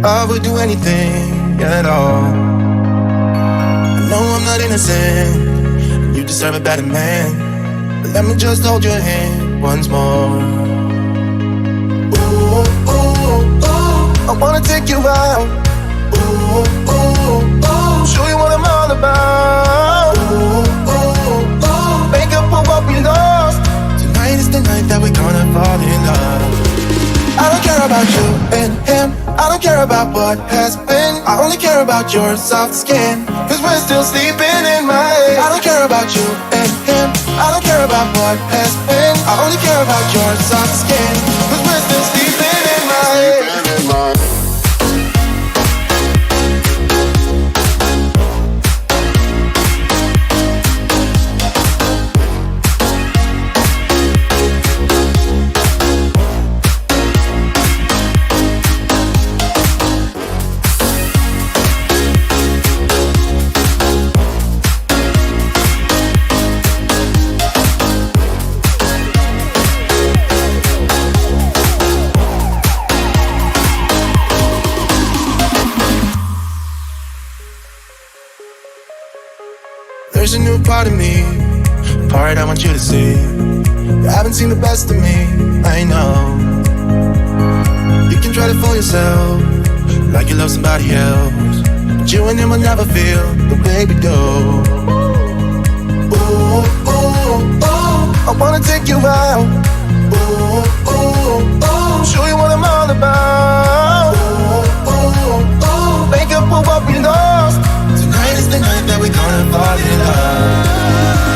I would do anything at all. I know I'm not innocent, you deserve a better man, but let me just hold your hand once more. Ooh, ooh, ooh, I wanna take you out. Ooh, ooh, ooh, show you what I'm all about. Ooh, ooh, ooh, make up for what we lost. Tonight is the night that we're gonna fall in love. I don't care about you and him, I don't care about what has been. I only care about your soft skin, cause we're still sleeping in my head. I don't care about you and him, I don't care about what has been. I only care about your soft skin, cause we're still sleeping in my head. There's a new part of me, a part I want you to see. You haven't seen the best of me, I know. You can try to fool yourself, like you love somebody else, but you and him will never feel the way we do. Ooh, ooh, ooh, I wanna take you out. Ooh, ooh, ooh, show you what I'm all about. Ooh, ooh, ooh, make up for what we lost. Tonight is the night that we're gonna fall in love.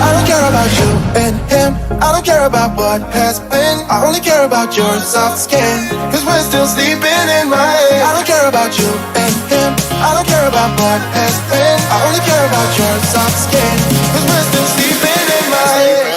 I don't care about you and him, I don't care about what has been. I only care about your soft skin, cause we're still sleeping in my head. I don't care about you and him, I don't care about what has been. I only care about your soft skin, cause we're still sleeping in my head.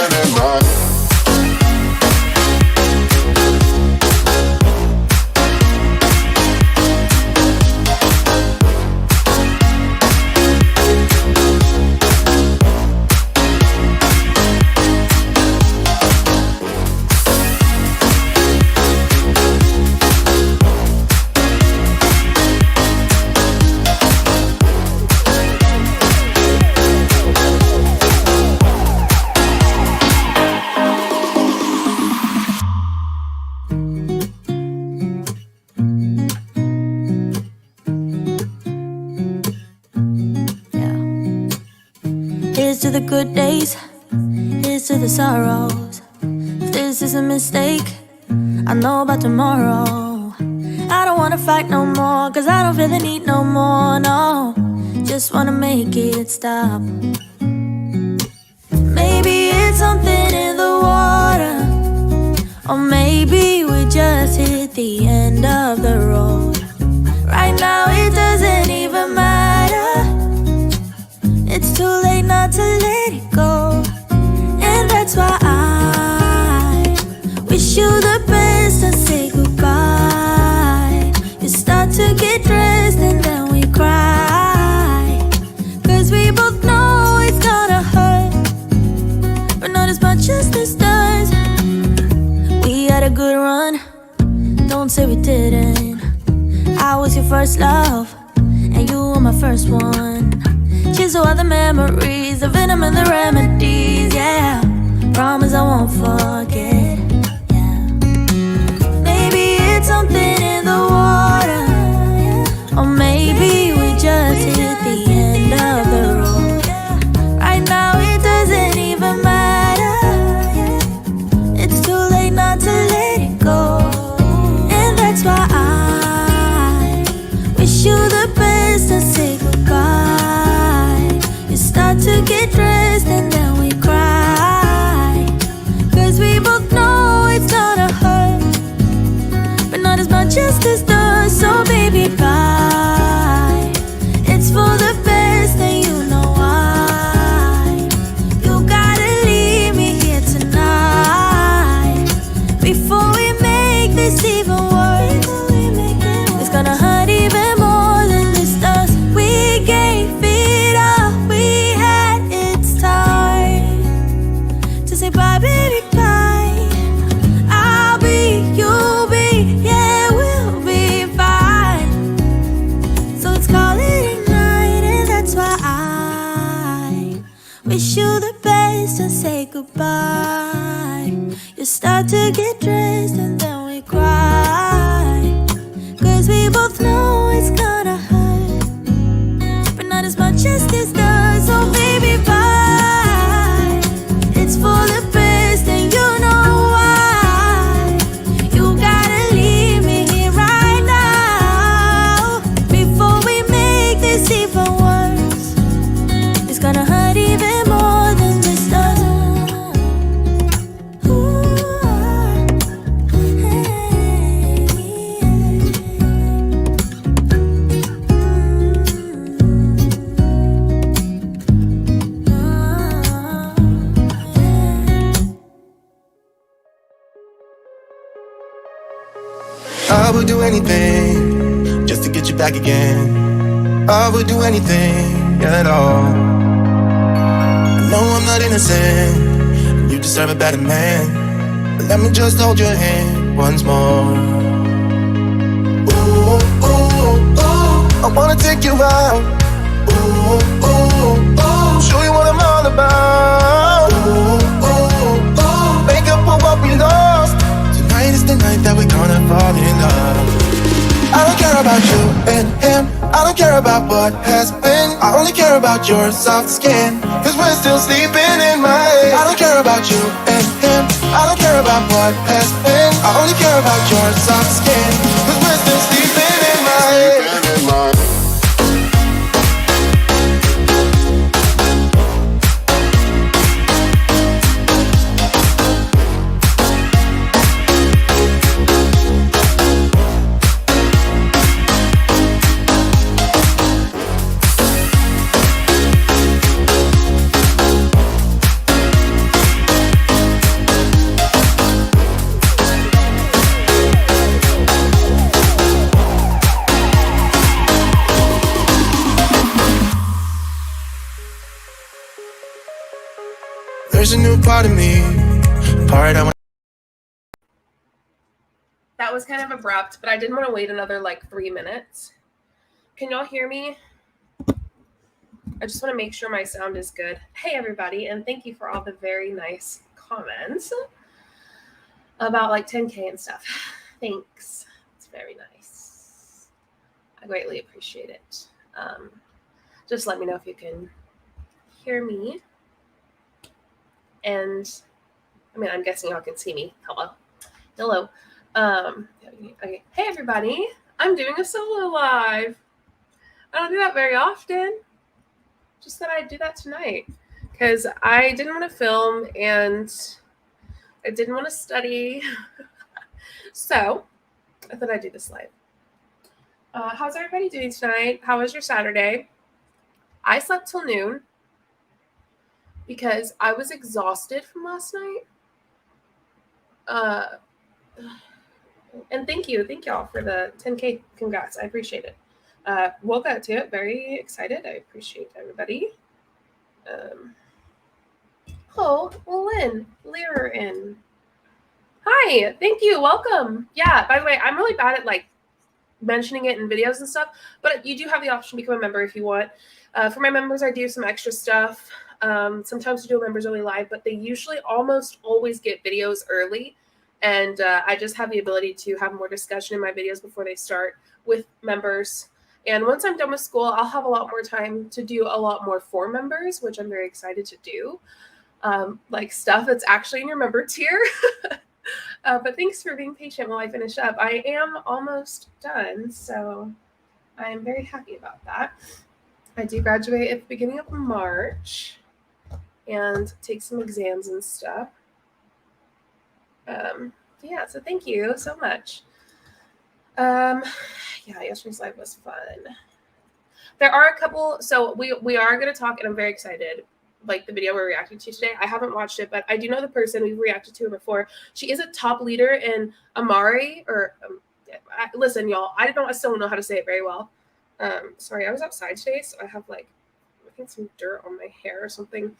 Here's to the good days, here's to the sorrows. If this is a mistake, I know about tomorrow. I don't wanna fight no more, cause I don't feel the need no more, no. Just wanna make it stop. Maybe it's something in the water, or maybe we just hit the end of the road. Right now it doesn't even matter, it's too late not to let it go. And that's why I wish you the best and say goodbye. You start to get dressed and then we cry, cause we both know it's gonna hurt, but not as much as this does. We had a good run, don't say we didn't. I was your first love, and you were my first one. Cheers to all the memories, the venom and the remedies, yeah. Promise I won't forget, yeah. Maybe it's something in the water, or maybe we just hit the end of the road. Right now it doesn't even matter, it's too late not to let it go. And that's why I wish you the best and say goodbye. You start to get dressed and then we cry, cause we both know it's gonna hurt, but not as much as this does. So baby, bye. It's for the best and you know why. You gotta leave me here tonight, before we make this even worse. It's gonna hurt even more than this does. We gave it all we had, it's time to say bye, baby, bye. I'll be, you'll be, yeah, we'll be fine. to get dressed and then we cry. Cause we both know it's gonna hurt, but not as much as this does. So baby, bye. It's for the best and you know why. You gotta leave me here right now before we make this even worse. It's gonna hurt even more than this does. I would do anything just to get you back again. I would do anything at all. I know I'm not innocent, you deserve a better man, but let me just hold your hand once more. Ooh, ooh, ooh, I wanna take you out. Ooh, ooh, ooh, show you what I'm all about. Ooh, ooh, ooh, make up for what we lost. Tonight is the night that we're gonna fall in love. I don't care about you and him, I don't care about what has been. I only care about your soft skin, cause we're still sleeping in my head. I don't care about you and him, I don't care about what has been. I only care about your soft skin, cause we're still sleeping in my head. There's a new part of me, part I want. That was kind of abrupt, but I didn't want to wait another like 3 minutes. Can y'all hear me? I just want to make sure my sound is good. Hey everybody, and thank you for all the very nice comments about like 10K and stuff. Thanks. It's very nice. I greatly appreciate it. Just let me know if you can hear me. And I mean, I'm guessing y'all can see me. Hello. Okay. Hey everybody, I'm doing a solo live. I don't do that very often. Just thought I'd do that tonight because I didn't want to film and I didn't want to study. So I thought I'd do this live. How's everybody doing tonight? How was your Saturday? I slept till noon because I was exhausted from last night. And thank y'all for the 10K. Congrats. I appreciate it. Woke up to it. Very excited. I appreciate everybody. Lear in. Hi. Thank you. Welcome. Yeah. By the way, I'm really bad at like mentioning it in videos and stuff, but you do have the option to become a member if you want. For my members, I do some extra stuff. Sometimes I do a members only live, but they usually almost always get videos early. And I just have the ability to have more discussion in my videos before they start with members. And once I'm done with school, I'll have a lot more time to do a lot more for members, which I'm very excited to do. Like stuff that's actually in your member tier. But thanks for being patient while I finish up. I am almost done, so I'm very happy about that. I do graduate at the beginning of March and take some exams and stuff. Yeah, so thank you so much. Yeah, yesterday's live was fun. There are a couple, so we are going to talk, and I'm very excited, like the video we're reacting to today. I haven't watched it, but I do know the person. We've reacted to her before. She is a top leader in amare, or listen, y'all, I still don't know how to say it very well. Sorry, I was outside today, so I have like, I think some dirt on my hair or something.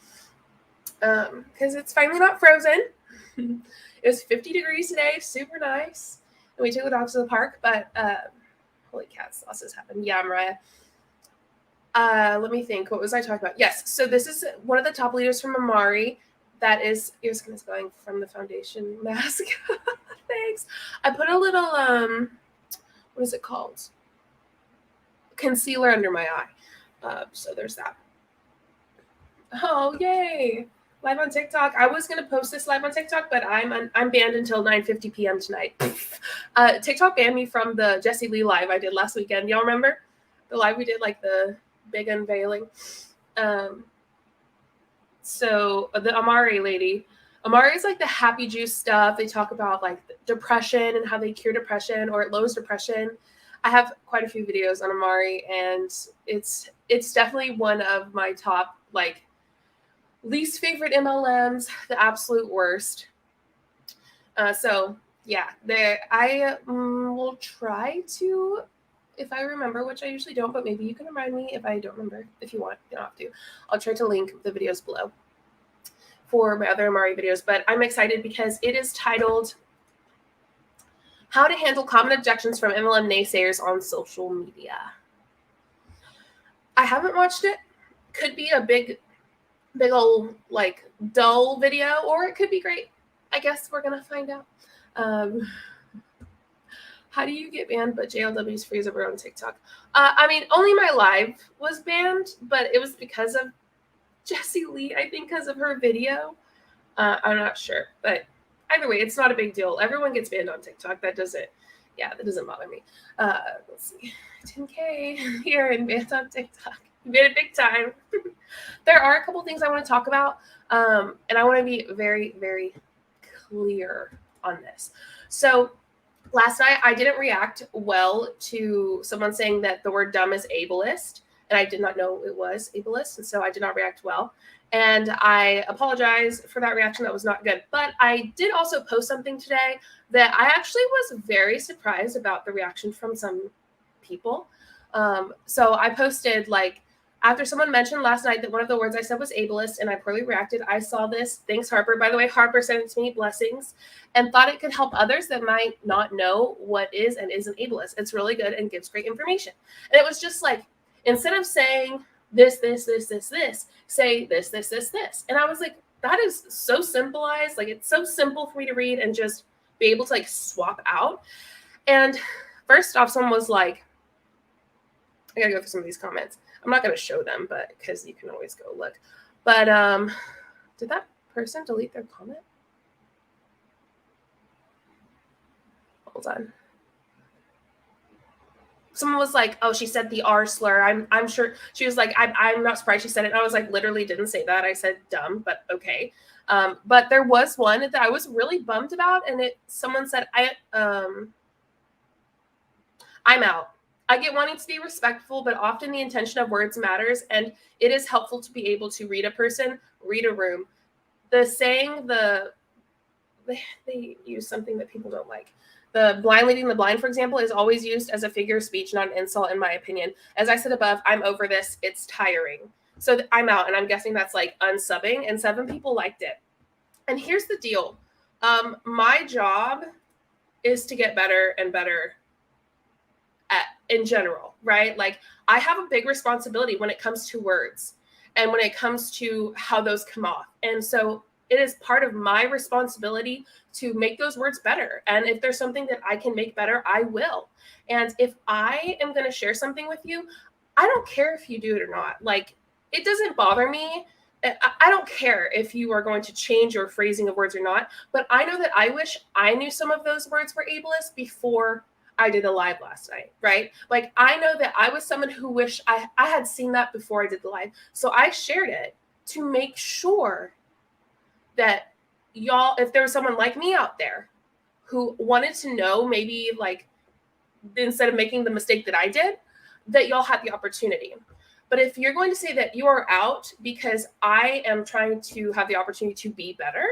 Because it's finally not frozen. It was 50 degrees today, super nice. And we took the dogs to the park, but holy cats, lots has happened. Yeah, Mariah. Let me think. What was I talking about? Yes. So this is one of the top leaders from Amare that is your skin is glowing from the foundation mask. Thanks. I put a little what is it called? Concealer under my eye. So there's that. Oh, yay. Live on TikTok. I was gonna post this live on TikTok, but I'm banned until 9:50 p.m. tonight. TikTok banned me from the Jessie Lee live I did last weekend. Y'all remember the live we did, like the big unveiling? So the amare lady. Amare is like the happy juice stuff. They talk about like depression and how they cure depression or it lowers depression. I have quite a few videos on amare, and it's definitely one of my top like least favorite MLMs, the absolute worst. So yeah, there I will try to, if I remember, which I usually don't, but maybe you can remind me if I don't remember. If you want, you don't have to. I'll try to link the videos below for my other amare videos, but I'm excited because it is titled How to Handle Common Objections from MLM Naysayers on Social Media. I haven't watched it. Could be a big old like dull video, or it could be great. I guess we're gonna find out. How do you get banned but JLW's freeze over on TikTok? I mean, only my live was banned, but it was because of Jessie Lee, I think, because of her video. I'm not sure, but either way, it's not a big deal. Everyone gets banned on TikTok. That doesn't bother me. Let's see, 10K here and banned on TikTok. You made it big time. There are a couple things I want to talk about, and I want to be very, very clear on this. So last night, I didn't react well to someone saying that the word dumb is ableist, and I did not know it was ableist, and so I did not react well. And I apologize for that reaction. That was not good. But I did also post something today that I actually was very surprised about the reaction from some people. So I posted, like, after someone mentioned last night that one of the words I said was ableist and I poorly reacted, I saw this. Thanks, Harper. By the way, Harper sent it to me, blessings, and thought it could help others that might not know what is and isn't ableist. It's really good and gives great information. And it was just like, instead of saying this, say this. And I was like, that is so simplified. Like, it's so simple for me to read and just be able to like swap out. And first off, someone was like, I gotta go through some of these comments. I'm not going to show them, but because you can always go look. But did that person delete their comment? Hold on. Someone was like, oh, she said the R slur. I'm sure. She was like, I'm not surprised she said it. And I was like, literally didn't say that. I said dumb, but okay. But there was one that I was really bummed about. And someone said, I'm out. I get wanting to be respectful, but often the intention of words matters, and it is helpful to be able to read a person, read a room. The saying, they use something that people don't like. The blind leading the blind, for example, is always used as a figure of speech, not an insult, in my opinion. As I said above, I'm over this. It's tiring. So I'm out, and I'm guessing that's like unsubbing, and 7 people liked it. And here's the deal. My job is to get better and better in general, right? Like, I have a big responsibility when it comes to words and when it comes to how those come off. And so it is part of my responsibility to make those words better. And if there's something that I can make better, I will. And if I am going to share something with you, I don't care if you do it or not. Like, it doesn't bother me. I don't care if you are going to change your phrasing of words or not, but I know that I wish I knew some of those words were ableist before I did a live last night, right? Like, I know that I was someone who wished I had seen that before I did the live. So I shared it to make sure that y'all, if there was someone like me out there who wanted to know, maybe like, instead of making the mistake that I did, that y'all had the opportunity. But if you're going to say that you are out because I am trying to have the opportunity to be better,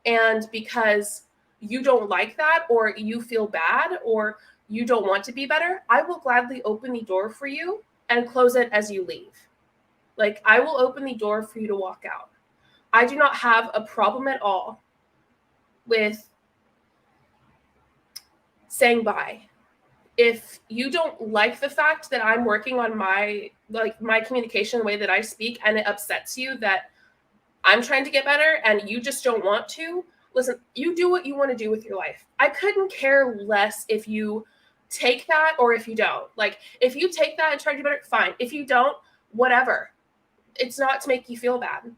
and because you don't like that, or you feel bad, or you don't want to be better, I will gladly open the door for you and close it as you leave. Like, I will open the door for you to walk out. I do not have a problem at all with saying bye. If you don't like the fact that I'm working on my communication, the way that I speak, and it upsets you that I'm trying to get better and you just don't want to, listen, you do what you want to do with your life. I couldn't care less if you take that or if you don't. Like, if you take that and try to do better, fine. If you don't, whatever. It's not to make you feel bad.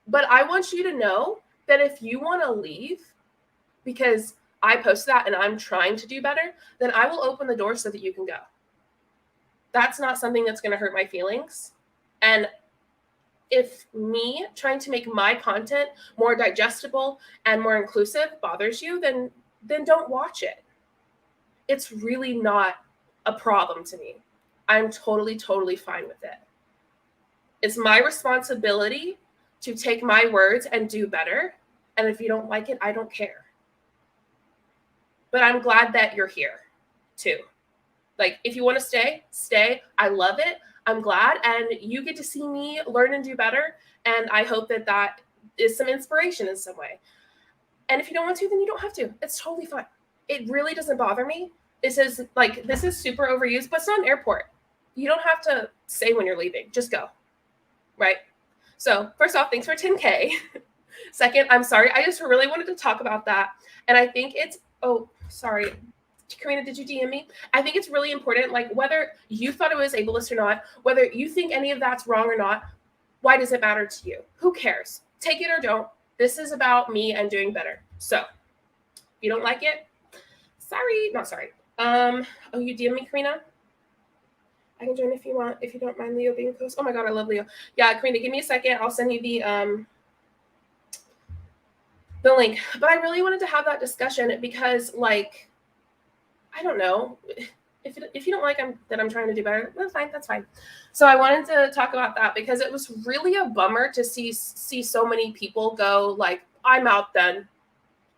But I want you to know that if you want to leave because I posted that and I'm trying to do better, then I will open the door so that you can go. That's not something that's going to hurt my feelings. And if me trying to make my content more digestible and more inclusive bothers you, then don't watch it. It's really not a problem to me. I'm totally fine with it. It's my responsibility to take my words and do better. And if you don't like it, I don't care. But I'm glad that you're here too. Like, if you want to stay, stay. I love it. I'm glad. And you get to see me learn and do better. And I hope that that is some inspiration in some way. And if you don't want to, then you don't have to. It's totally fine. It really doesn't bother me. This is super overused, but it's not an airport. You don't have to say when you're leaving. Just go. Right? So first off, thanks for 10K. Second, I'm sorry. I just really wanted to talk about that. And I think it's, oh, sorry. Karina, did you DM me? I think it's really important, like, whether you thought it was ableist or not, whether you think any of that's wrong or not, why does it matter to you? Who cares? Take it or don't. This is about me and doing better. So if you don't like it, sorry. Not sorry. Oh, you DM me, Karina? I can join if you want, if you don't mind Leo being close. Oh my God, I love Leo. Yeah, Karina, give me a second. I'll send you the link. But I really wanted to have that discussion because, like, I don't know. If you don't like that I'm trying to do better, that's fine. That's fine. So I wanted to talk about that because it was really a bummer to see so many people go like, I'm out then.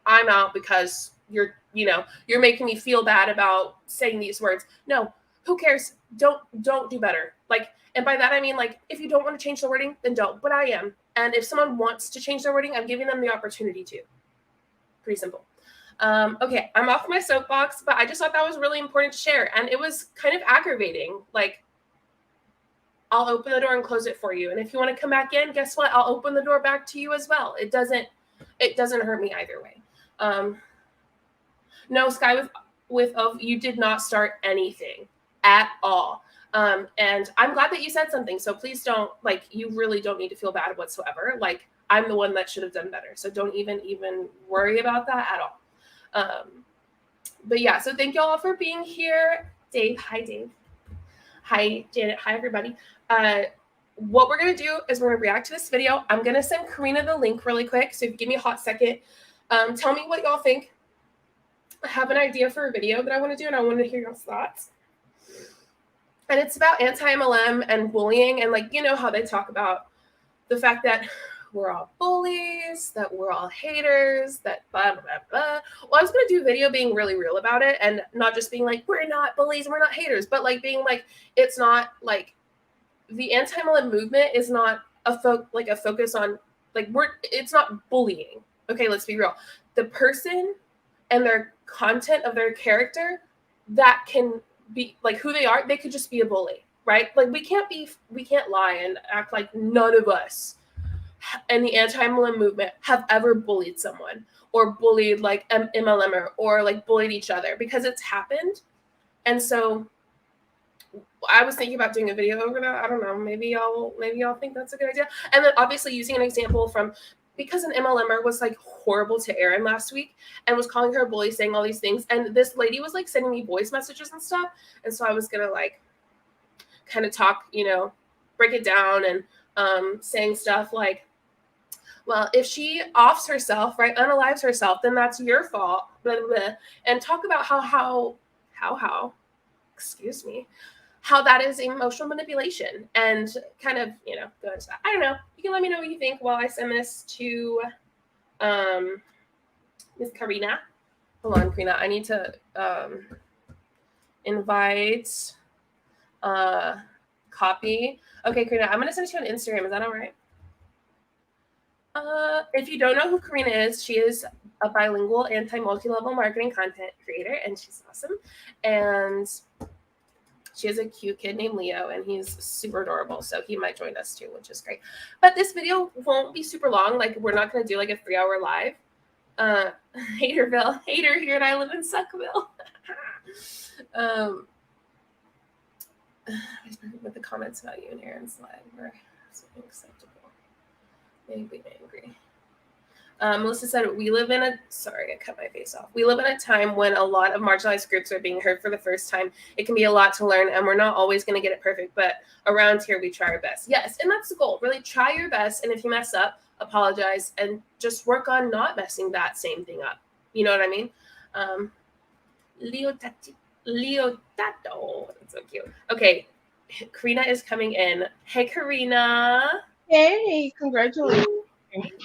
I'm out because you're making me feel bad about saying these words. No, who cares? Don't do better. Like, and by that I mean, like, if you don't want to change the wording, then don't. But I am. And if someone wants to change their wording, I'm giving them the opportunity to. Pretty simple. Okay, I'm off my soapbox, but I just thought that was really important to share. And it was kind of aggravating. Like, I'll open the door and close it for you. And if you want to come back in, guess what? I'll open the door back to you as well. It doesn't hurt me either way. No, Sky with you did not start anything at all. And I'm glad that you said something. So please don't, like, you really don't need to feel bad whatsoever. Like, I'm the one that should have done better. So don't even worry about that at all. But yeah, so thank you all for being here. Dave, hi Dave. Hi Janet, hi everybody. What we're gonna do is we're gonna react to this video. I'm gonna send Karina the link really quick. So if you give me a hot second, tell me what y'all think. I have an idea for a video that I want to do, and I want to hear your thoughts. And it's about anti-MLM and bullying, and, like, you know how they talk about the fact that we're all bullies, that we're all haters, that blah, blah, blah. Well, I was going to do a video being really real about it and not just being like, we're not bullies, we're not haters, but, like, being like, it's not, like, the anti-MLM movement is not a focus on, like, it's not bullying. Okay, let's be real. The person and their content of their character, that can be, like, who they are, they could just be a bully, right? Like, we can't lie and act like none of us and the anti-MLM movement have ever bullied someone or bullied, like, MLMer or, like, bullied each other, because it's happened. And so I was thinking about doing a video over that. I don't know. Maybe y'all think that's a good idea. And then obviously using an example from, because an MLMer was, like, horrible to Erin last week and was calling her a bully, saying all these things. And this lady was, like, sending me voice messages and stuff. And so I was going to, like, kind of talk, break it down and saying stuff like, well, if she offs herself, right, unalives herself, then that's your fault, blah, blah, blah. And talk about how, excuse me, how that is emotional manipulation, and kind of, go into that. I don't know. You can let me know what you think while I send this to Miss Karina. Hold on, Karina. I need to invite, copy. Okay, Karina, I'm going to send it to you on Instagram. Is that all right? If you don't know who Karina is, she is a bilingual multi-level marketing content creator, and she's awesome. And She has a cute kid named Leo, and he's super adorable. So he might join us too, which is great. But this video won't be super long. Like, we're not going to do like a 3-hour live. Haterville, hater here, and I live in Suckville. With the comments about you and Aaron's live were unacceptable. Made me angry. Melissa said, we live in a, sorry, I cut my face off. We live in a time when a lot of marginalized groups are being heard for the first time. It can be a lot to learn, and we're not always going to get it perfect, but around here, we try our best. Yes, and that's the goal. Really try your best, and if you mess up, apologize, and just work on not messing that same thing up. You know what I mean? Leo Tato. That's so cute. Okay, Karina is coming in. Hey, Karina. Hey, congratulations.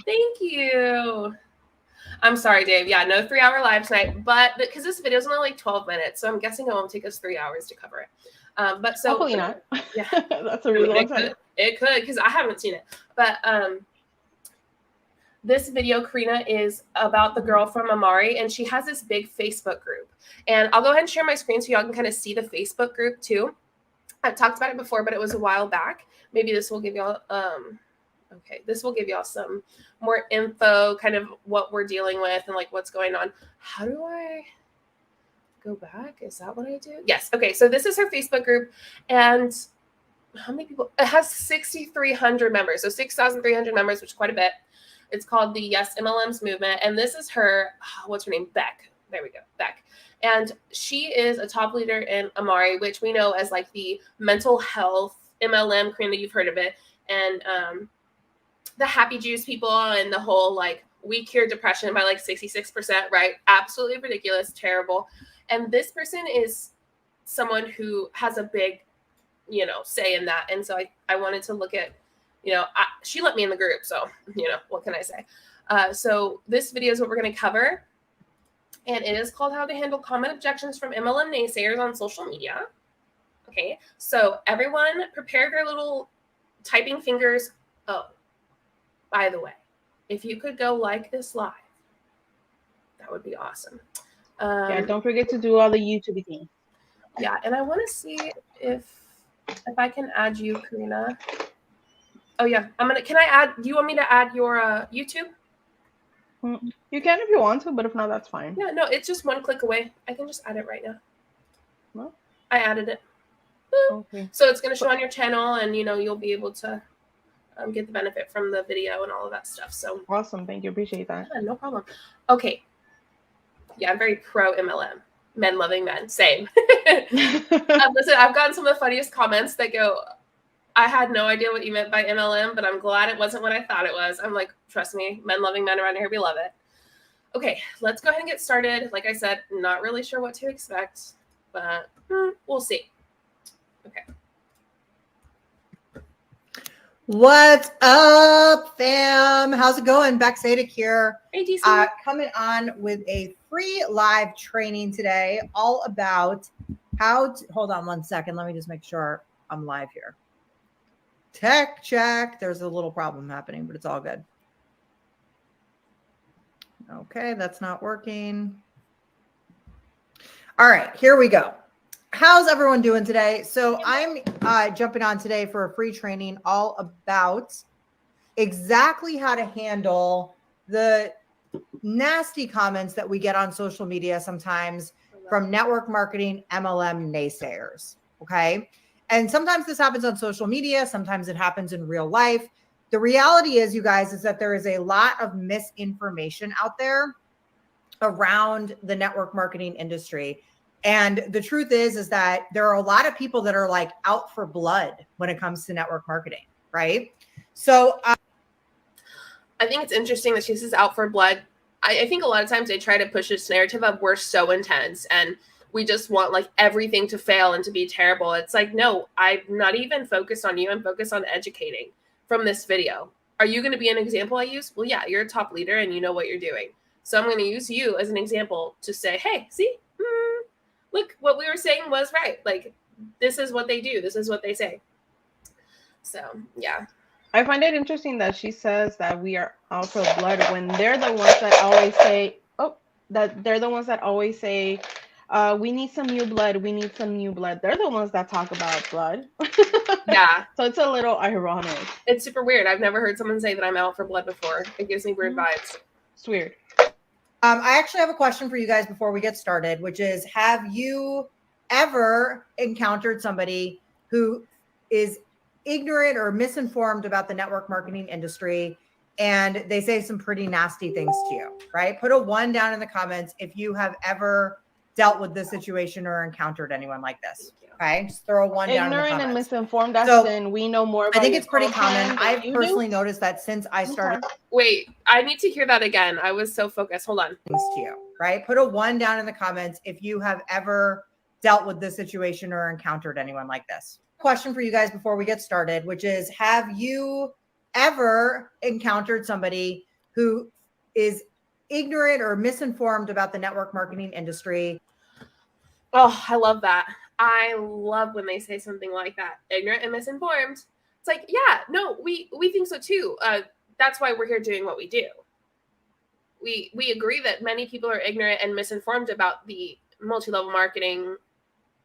Thank you. I'm sorry, Dave. Yeah, no 3-hour live tonight, but because this video is only like 12 minutes, so I'm guessing it won't take us 3 hours to cover it. But so hopefully not. Yeah, That's a really long time. It could, because I haven't seen it. But this video, Karina, is about the girl from Amare, and she has this big Facebook group. And I'll go ahead and share my screen so y'all can kind of see the Facebook group too. I've talked about it before, but it was a while back. Maybe this will give y'all okay, this will give y'all some more info, kind of what we're dealing with and like what's going on. How do I go back? Is that what I do? Yes. Okay. So this is her Facebook group, and how many people? It has 6,300 members, so 6,300 members, which is quite a bit. It's called the Yes MLMs Movement, and this is her. What's her name? Beck. There we go, Beck. And she is a top leader in Amare, which we know as like the mental health MLM. Karina, you've heard of it, and the happy juice people and the whole like we cure depression by like 66%, right? Absolutely ridiculous, terrible. And this person is someone who has a big, say in that. And so I wanted to look at, she let me in the group. So, what can I say? So this video is what we're going to cover. And it is called How to Handle Common Objections from MLM Naysayers on Social Media. Okay. So everyone prepare their little typing fingers. Oh, by the way, if you could go like this live, that would be awesome. Yeah, don't forget to do all the YouTube things. Yeah, and I want to see if I can add you, Karina. Oh yeah, can I add? Do you want me to add your YouTube? You can if you want to, but if not, that's fine. Yeah, no, it's just one click away. I can just add it right now. Well, I added it. okay. So it's going to show on your channel, and you'll be able to get the benefit from the video and all of that stuff. So awesome. Thank you. Appreciate that. Yeah, no problem. Okay. Yeah, I'm very pro MLM. Men loving men. Same. Listen, I've gotten some of the funniest comments that go, I had no idea what you meant by MLM, but I'm glad it wasn't what I thought it was. I'm like, trust me, men loving men around here, we love it. Okay, let's go ahead and get started. Like I said, not really sure what to expect, but we'll see. Okay. What's up, fam? How's it going? Beck Sadik here. Hey, DC. Coming on with a free live training today, all about how to, hold on one second. Let me just make sure I'm live here. Tech check. There's a little problem happening, but it's all good. Okay, that's not working. All right, here we go. How's everyone doing today? So I'm jumping on today for a free training all about exactly how to handle the nasty comments that we get on social media sometimes from network marketing MLM naysayers. Okay. And sometimes this happens on social media. Sometimes it happens in real life. The reality is, you guys, is that there is a lot of misinformation out there around the network marketing industry. And the truth is that there are a lot of people that are like out for blood when it comes to network marketing, right? So I think it's interesting that she says out for blood. I think a lot of times they try to push this narrative of we're so intense and we just want like everything to fail and to be terrible. It's like, no, I'm not even focused on you. I'm focused on educating from this video. Are you going to be an example I use? Well, yeah, you're a top leader and you know what you're doing. So I'm going to use you as an example to say, hey, see, look, what we were saying was right. Like, this is what they do. This is what they say. So, yeah. I find it interesting that she says that we are out for blood when they're the ones that always say, We need some new blood. We need some new blood. They're the ones that talk about blood. Yeah. So it's a little ironic. It's super weird. I've never heard someone say that I'm out for blood before. It gives me weird vibes. It's weird. I actually have a question for you guys before we get started, which is, have you ever encountered somebody who is ignorant or misinformed about the network marketing industry and they say some pretty nasty things to you, right? Put a 1 down in the comments if you have ever dealt with this situation or encountered anyone like this. Okay, just throw a 1 down in the Ignorant comments. and misinformed. That's So, then we know more about I think your it's pretty content common. than I've you personally do. noticed that since I started Wait, I need to hear that again. I was so focused. Hold on. things to you, right? Put a 1 down in the comments if you have ever dealt with this situation or encountered anyone like this. Question for you guys before we get started, which is, have you ever encountered somebody who is ignorant or misinformed about the network marketing industry? Oh, I love that. I love when they say something like that. Ignorant and misinformed. It's like, yeah, no, we think so too. That's why we're here doing what we do. We agree that many people are ignorant and misinformed about the multi-level marketing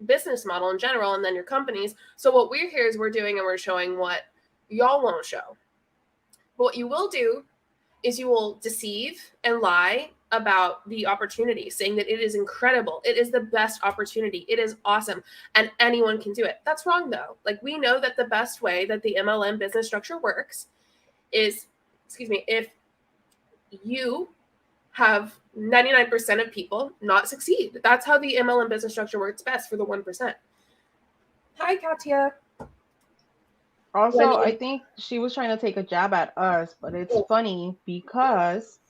business model in general, and then your companies. So what we're here is we're doing, and we're showing what y'all won't show. But what you will do is you will deceive and lie about the opportunity, saying that it is incredible. It is the best opportunity. It is awesome. And anyone can do it. That's wrong though. Like, we know that the best way that the MLM business structure works is, if you have 99% of people not succeed. That's how the MLM business structure works best for the 1%. Hi, Katya. Also, I think she was trying to take a jab at us, but it's funny because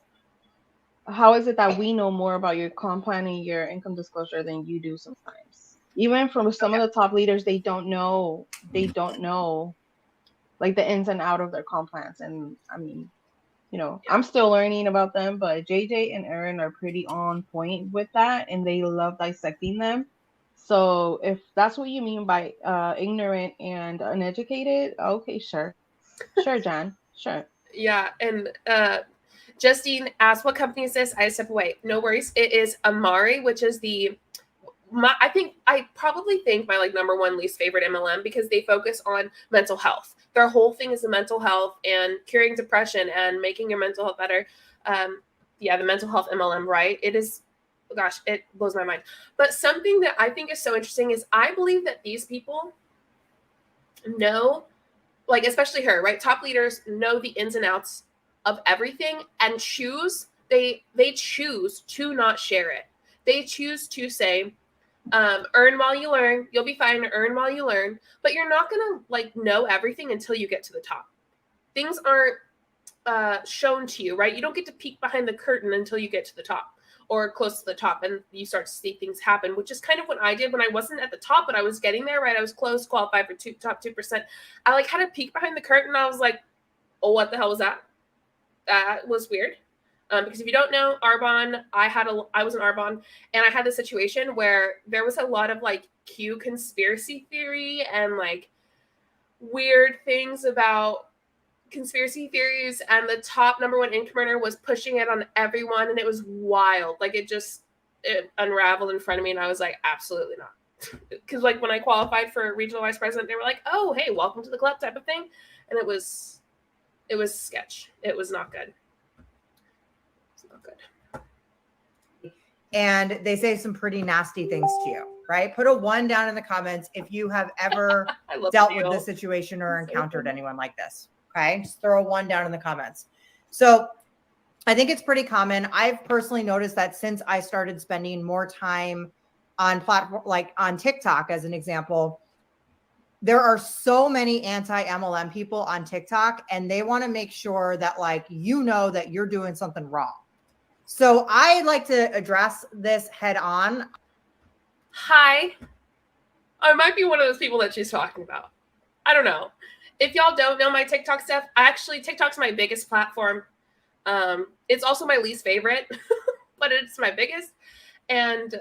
how is it that we know more about your comp plan and your income disclosure than you do sometimes? Even from some of the top leaders, they don't know like the ins and out of their comp plans. And I mean, you know, I'm still learning about them, but JJ and Aaron are pretty on point with that, and they love dissecting them. So if that's what you mean by ignorant and uneducated, okay, sure, Jan, sure. Yeah, and Justine asked, "What company is this?" I step away. No worries. It is Amare, which is I probably think my like number 1 least favorite MLM, because they focus on mental health. Their whole thing is the mental health and curing depression and making your mental health better. The mental health MLM, right? It is, gosh, it blows my mind. But something that I think is so interesting is I believe that these people know, like especially her, right? Top leaders know the ins and outs of everything and they choose to not share it. They choose to say, earn while you learn. You'll be fine. Earn while you learn. But you're not going to like know everything until you get to the top. Things aren't shown to you, right? You don't get to peek behind the curtain until you get to the top or close to the top and you start to see things happen, which is kind of what I did when I wasn't at the top, but I was getting there, right? I was close, qualified for top 2%. I like had to peek behind the curtain. I was like, oh, what the hell was that? That was weird. Because if you don't know, Arbonne, I was in Arbonne, and I had this situation where there was a lot of like Q conspiracy theory and like weird things about conspiracy theories, and the top number 1 income earner was pushing it on everyone, and it was wild. Like it unraveled in front of me, and I was like, absolutely not. Because like when I qualified for regional vice president, they were like, oh, hey, welcome to the club type of thing, and it was sketch. It was not good. Good. And they say some pretty nasty things to you, right? Put a 1 down in the comments if you have ever dealt with this situation or encountered anyone like this. Okay, just throw a 1 down in the comments. So I think it's pretty common. I've personally noticed that since I started spending more time on platform, like on TikTok, as an example, there are so many anti-MLM people on TikTok, and they want to make sure that like, you know, that you're doing something wrong. So I like to address this head on. Hi. I might be one of those people that she's talking about. I don't know. If y'all don't know my TikTok stuff, TikTok's my biggest platform. It's also my least favorite, but it's my biggest. And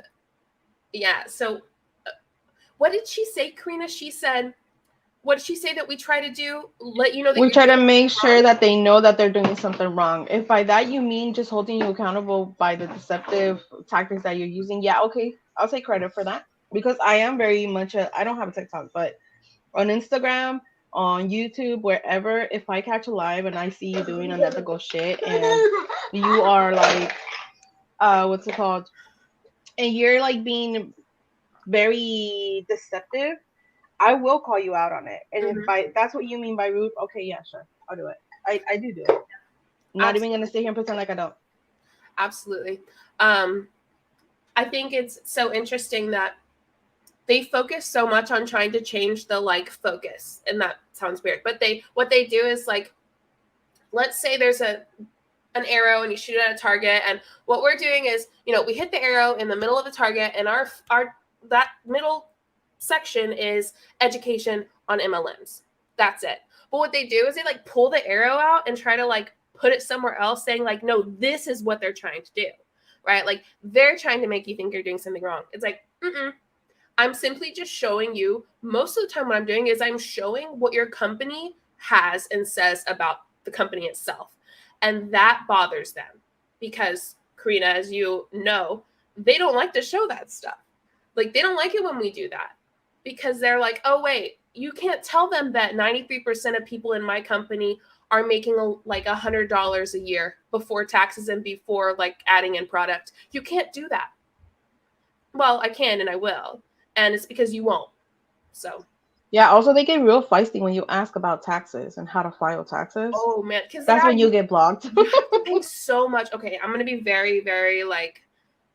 yeah, so what did she say, Karina? She said, what did she say that we try to do? Let you know that We you're try to doing make something wrong? sure that they know that they're doing something wrong. If by that you mean just holding you accountable by the deceptive tactics that you're using, yeah, okay, I'll take credit for that, because I am very much I don't have a TikTok, but on Instagram, on YouTube, wherever, if I catch a live and I see you doing unethical shit and you are like, what's it called? And you're like being very deceptive, I will call you out on it. And if by that's what you mean by rude, okay, yeah, sure, I'll do it. I do it. I'm not even gonna sit here and pretend like I don't. Absolutely. I think it's so interesting that they focus so much on trying to change the like focus, and that sounds weird, but what they do is like, let's say there's an arrow and you shoot it at a target, and what we're doing is, you know, we hit the arrow in the middle of the target, and our that middle section is education on MLMs. That's it. But what they do is they like pull the arrow out and try to like put it somewhere else, saying like, no, this is what they're trying to do, right? Like they're trying to make you think you're doing something wrong. It's like, I'm simply just showing you. Most of the time what I'm doing is I'm showing what your company has and says about the company itself. And that bothers them because, Karina, as you know, they don't like to show that stuff. Like they don't like it when we do that, because they're like, oh, wait, you can't tell them that 93% of people in my company are making like $100 a year before taxes and before like adding in product. You can't do that. Well, I can and I will. And it's because you won't. So. Yeah, also they get real feisty when you ask about taxes and how to file taxes. Oh, man. Because that's when you get blocked. You have to pay so much. Okay, I'm going to be very, very like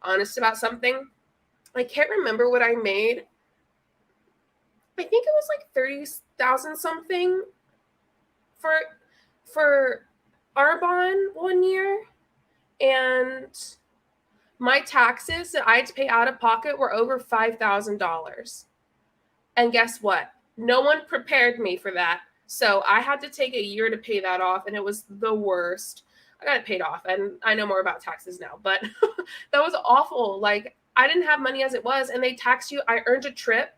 honest about something. I can't remember what I made. I think it was like 30,000 something for Arbonne one year, and my taxes that I had to pay out of pocket were over $5,000. And guess what? No one prepared me for that. So I had to take a year to pay that off, and it was the worst. I got it paid off, and I know more about taxes now, but that was awful. Like I didn't have money as it was, and they taxed you. I earned a trip.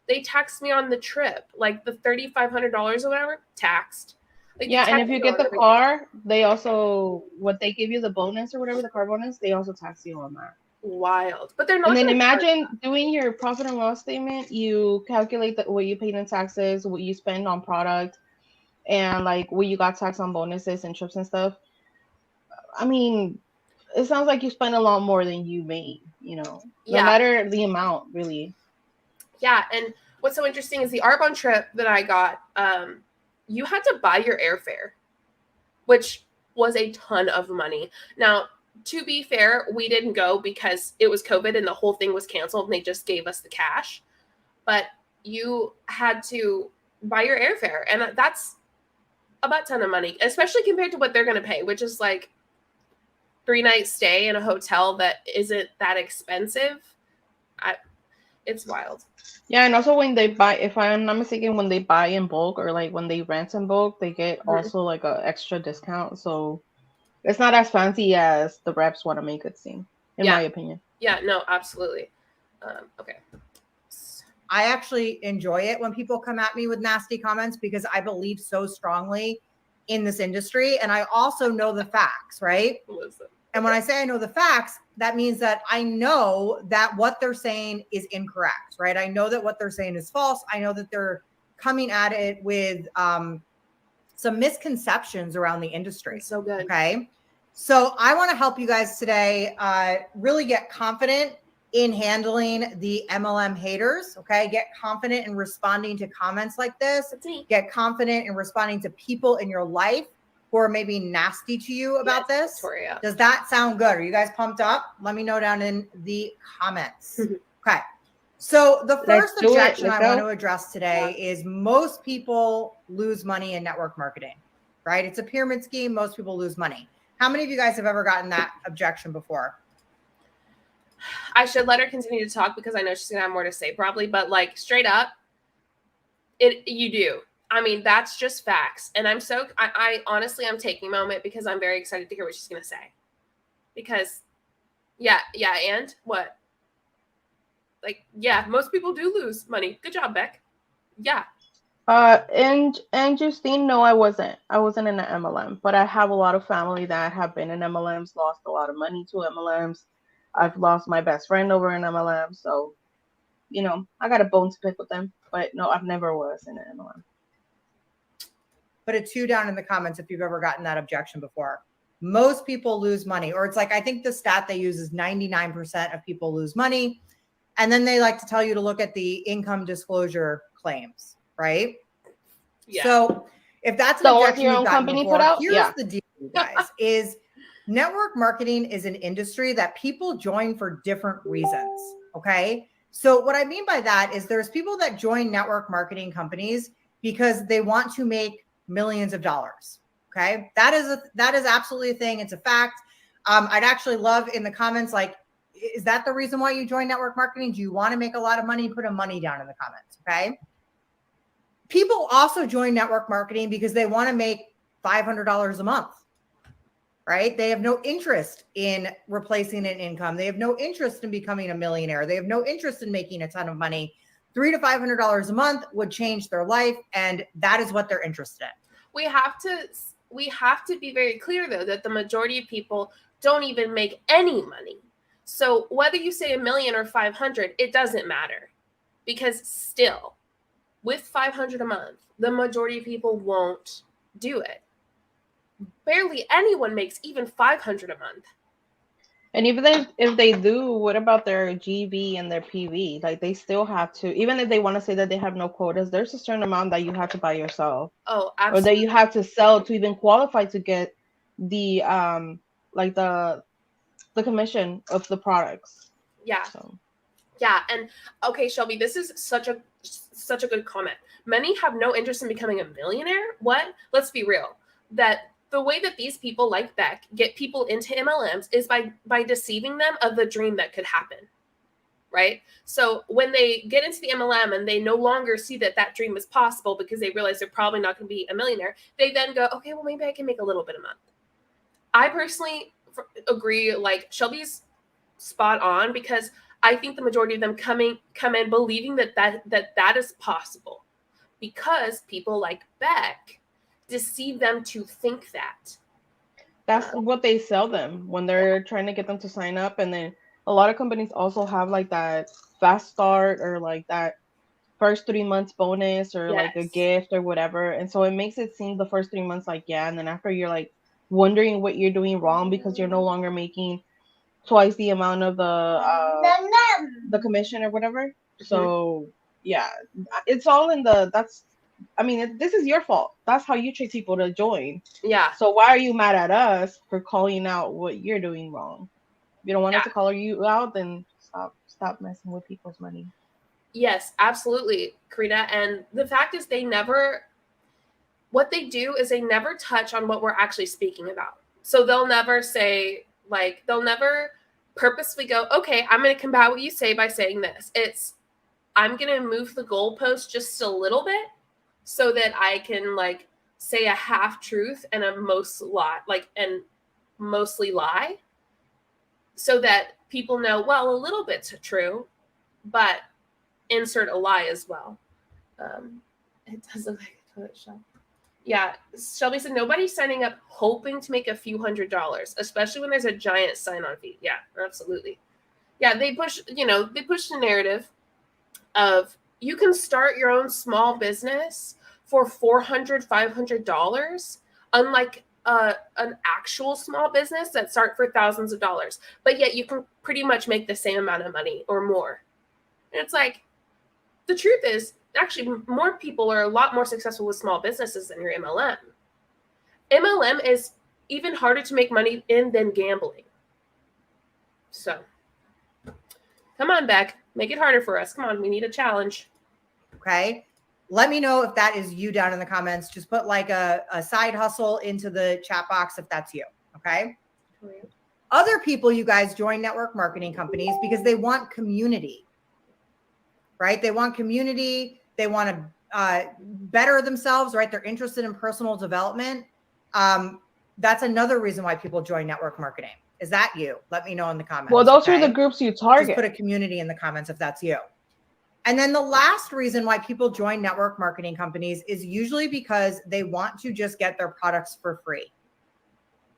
They taxed me on the trip, like the $3,500 or whatever, taxed. Like, yeah, and if you get the car, they also, what they give you, the bonus or whatever, the car bonus, they also tax you on that. Wild. But they're not. And then imagine doing your profit and loss statement. You calculate what you paid in taxes, what you spend on product, and like what you got taxed on bonuses and trips and stuff. I mean, it sounds like you spend a lot more than you made, you know, no matter the amount, really. Yeah. And what's so interesting is the Arbonne trip that I got, you had to buy your airfare, which was a ton of money. Now, to be fair, we didn't go because it was COVID and the whole thing was canceled and they just gave us the cash. But you had to buy your airfare, and that's a butt ton of money, especially compared to what they're going to pay, which is like 3-night stay in a hotel that isn't that expensive. It's wild. Yeah, and also when they buy, if I'm not mistaken, when they buy in bulk or like when they rent in bulk, they get also like a extra discount. So it's not as fancy as the reps want to make it seem, in my opinion. Yeah, no, absolutely. Okay. I actually enjoy it when people come at me with nasty comments because I believe so strongly in this industry. And I also know the facts, right? Listen. And when I say I know the facts, that means that I know that what they're saying is incorrect, right? I know that what they're saying is false. I know that they're coming at it with some misconceptions around the industry. So good. Okay. So I want to help you guys today really get confident in handling the MLM haters. Okay. Get confident in responding to comments like this. That's me. Get confident in responding to people in your life who are maybe nasty to you about this. Victoria. Does that sound good? Are you guys pumped up? Let me know down in the comments. Okay. So the first objection I want to address today is most people lose money in network marketing, right? It's a pyramid scheme. Most people lose money. How many of you guys have ever gotten that objection before? I should let her continue to talk because I know she's gonna have more to say probably, but like straight up, you do. I mean, that's just facts. And I honestly, I'm taking a moment because I'm very excited to hear what she's going to say. Because, yeah, and what? Like, yeah, most people do lose money. Good job, Beck. Yeah. And Justine, no, I wasn't. I wasn't in an MLM, but I have a lot of family that have been in MLMs, lost a lot of money to MLMs. I've lost my best friend over an MLM, so I got a bone to pick with them. But no, I've never was in an MLM. Put a 2 down in the comments if you've ever gotten that objection before. Most people lose money, or it's like, I think the stat they use is 99% of people lose money. And then they like to tell you to look at the income disclosure claims, right? Yeah. So if that's an The ones objection your you've own gotten company before, put out? here's Yeah. the deal, you guys, is network marketing is an industry that people join for different reasons, okay? So what I mean by that is there's people that join network marketing companies because they want to make millions of dollars, okay? That is absolutely a thing. It's a fact. I'd actually love in the comments, like, is that the reason why you join network marketing? Do you want to make a lot of money? Put a money down in the comments, okay? People also join network marketing because they want to make $500 a month, right? They have no interest in replacing an income. They have no interest in becoming a millionaire. They have no interest in making a ton of money. $300 to $500 a month would change their life, and that is what they're interested in. We have to be very clear, though, that the majority of people don't even make any money. So whether you say 1 million or 500, it doesn't matter, because still, with 500 a month, the majority of people won't do it. Barely anyone makes even 500 a month. And even if they do, what about their GB and their PV? Like, they still have to, even if they want to say that they have no quotas, there's a certain amount that you have to buy yourself. Oh, Or absolutely. that you have to sell to even qualify to get the like the commission of the products. Yeah. So. Yeah, and okay, Shelby, this is such a good comment. Many have no interest in becoming a millionaire. What? Let's be real. That the way that these people like Beck get people into MLMs is by deceiving them of the dream that could happen, right? So when they get into the MLM and they no longer see that dream is possible because they realize they're probably not going to be a millionaire, they then go, okay, well, maybe I can make a little bit a month. I personally agree, like, Shelby's spot on, because I think the majority of them come in believing that is possible, because people like Beck deceive them to think that. That's what they sell them when they're trying to get them to sign up. And then a lot of companies also have like that fast start or like that first 3 months bonus or like a Yes. gift or whatever. And so it makes it seem the first 3 months like, yeah. And then after you're like wondering what you're doing wrong because you're no longer making twice the amount of the commission or whatever. Mm-hmm. So yeah, it's all in this is your fault. That's how you trick people to join. Yeah. So why are you mad at us for calling out what you're doing wrong? If you don't want us to call you out, then stop messing with people's money. Yes, absolutely, Karina. And the fact is, what they do is they never touch on what we're actually speaking about. So they'll never say, like, they'll never purposely go, okay, I'm going to combat what you say by saying this. It's, I'm going to move the goalpost just a little bit so that I can, like, say a half truth and mostly lie, so that people know, well, a little bit's true, but insert a lie as well. It does look like a toilet shell. Yeah, Shelby said nobody's signing up hoping to make a few $100s, especially when there's a giant sign-on fee. Yeah, absolutely. Yeah, they push the narrative of you can start your own small business for $400, $500, unlike an actual small business that start for thousands of dollars. But yet you can pretty much make the same amount of money or more. And it's like, the truth is, actually, more people are a lot more successful with small businesses than your MLM. MLM is even harder to make money in than gambling. So, come on, Beck. Make it harder for us. Come on, we need a challenge. Okay. Let me know if that is you down in the comments. Just put like a side hustle into the chat box if that's you. Okay. Other people, you guys, join network marketing companies because they want community, right? They want community. They want to better themselves, right? They're interested in personal development. That's another reason why people join network marketing. Is that you? Let me know in the comments. Well, those are the groups you target. Just put a community in the comments if that's you. And then the last reason why people join network marketing companies is usually because they want to just get their products for free.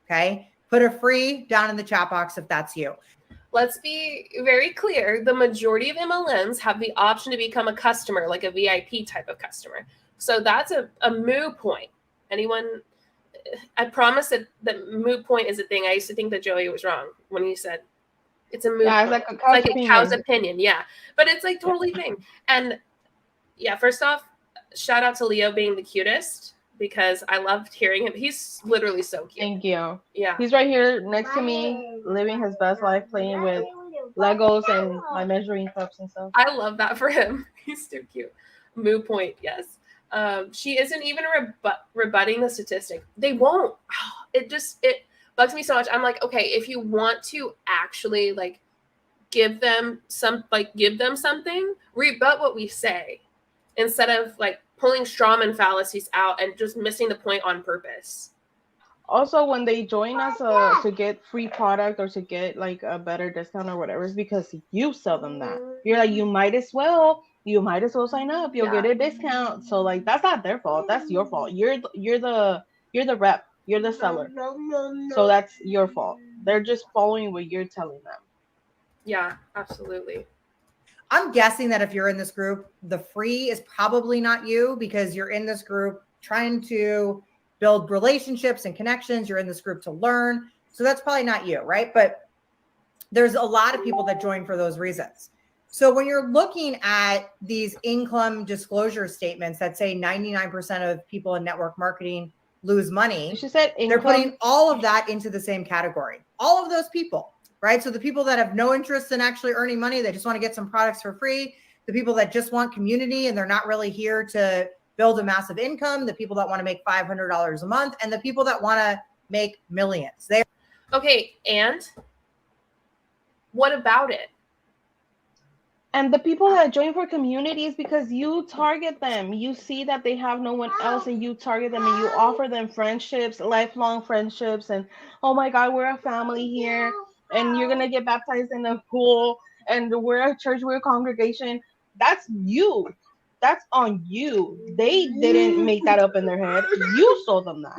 Okay. Put a free down in the chat box if that's you. Let's be very clear. The majority of MLMs have the option to become a customer, like a VIP type of customer. So that's a moot point. Anyone, I promise that moot point is a thing. I used to think that Joey was wrong when he said it's a moot point. It's like a cow's opinion. Yeah. But it's like totally thing. And yeah, first off, shout out to Leo being the cutest, because I loved hearing him. He's literally so cute. Thank you. Yeah. He's right here next to me, living his best life, playing with Legos and my measuring cups and stuff. I love that for him. He's too cute. Moo point, yes. She isn't even rebutting the statistic. They won't. It bugs me so much. I'm like, okay, if you want to actually like give them something, rebut what we say instead of like pulling strawman fallacies out and just missing the point on purpose. Also, when they join us to get free product or to get like a better discount or whatever, it's because you sell them that. You're like, you might as well sign up. You'll get a discount. So like, that's not their fault. That's your fault. You're the rep. You're the seller. So that's your fault. They're just following what you're telling them. Yeah, absolutely. I'm guessing that if you're in this group, the free is probably not you, because you're in this group trying to build relationships and connections. You're in this group to learn. So that's probably not you, right? But there's a lot of people that join for those reasons. So when you're looking at these income disclosure statements that say 99% of people in network marketing lose money, She said they're putting all of that into the same category. All of those people, right? So the people that have no interest in actually earning money, they just want to get some products for free. The people that just want community and they're not really here to build a massive income. The people that want to make $500 a month, and the people that want to make millions. Okay, and what about it? And the people that join for communities, because you target them. You see that they have no one else and you target them and you offer them friendships, lifelong friendships. And oh my God, we're a family here. And you're going to get baptized in a pool. And we're a church, we're a congregation. That's you. That's on you. They didn't make that up in their head. You sold them that.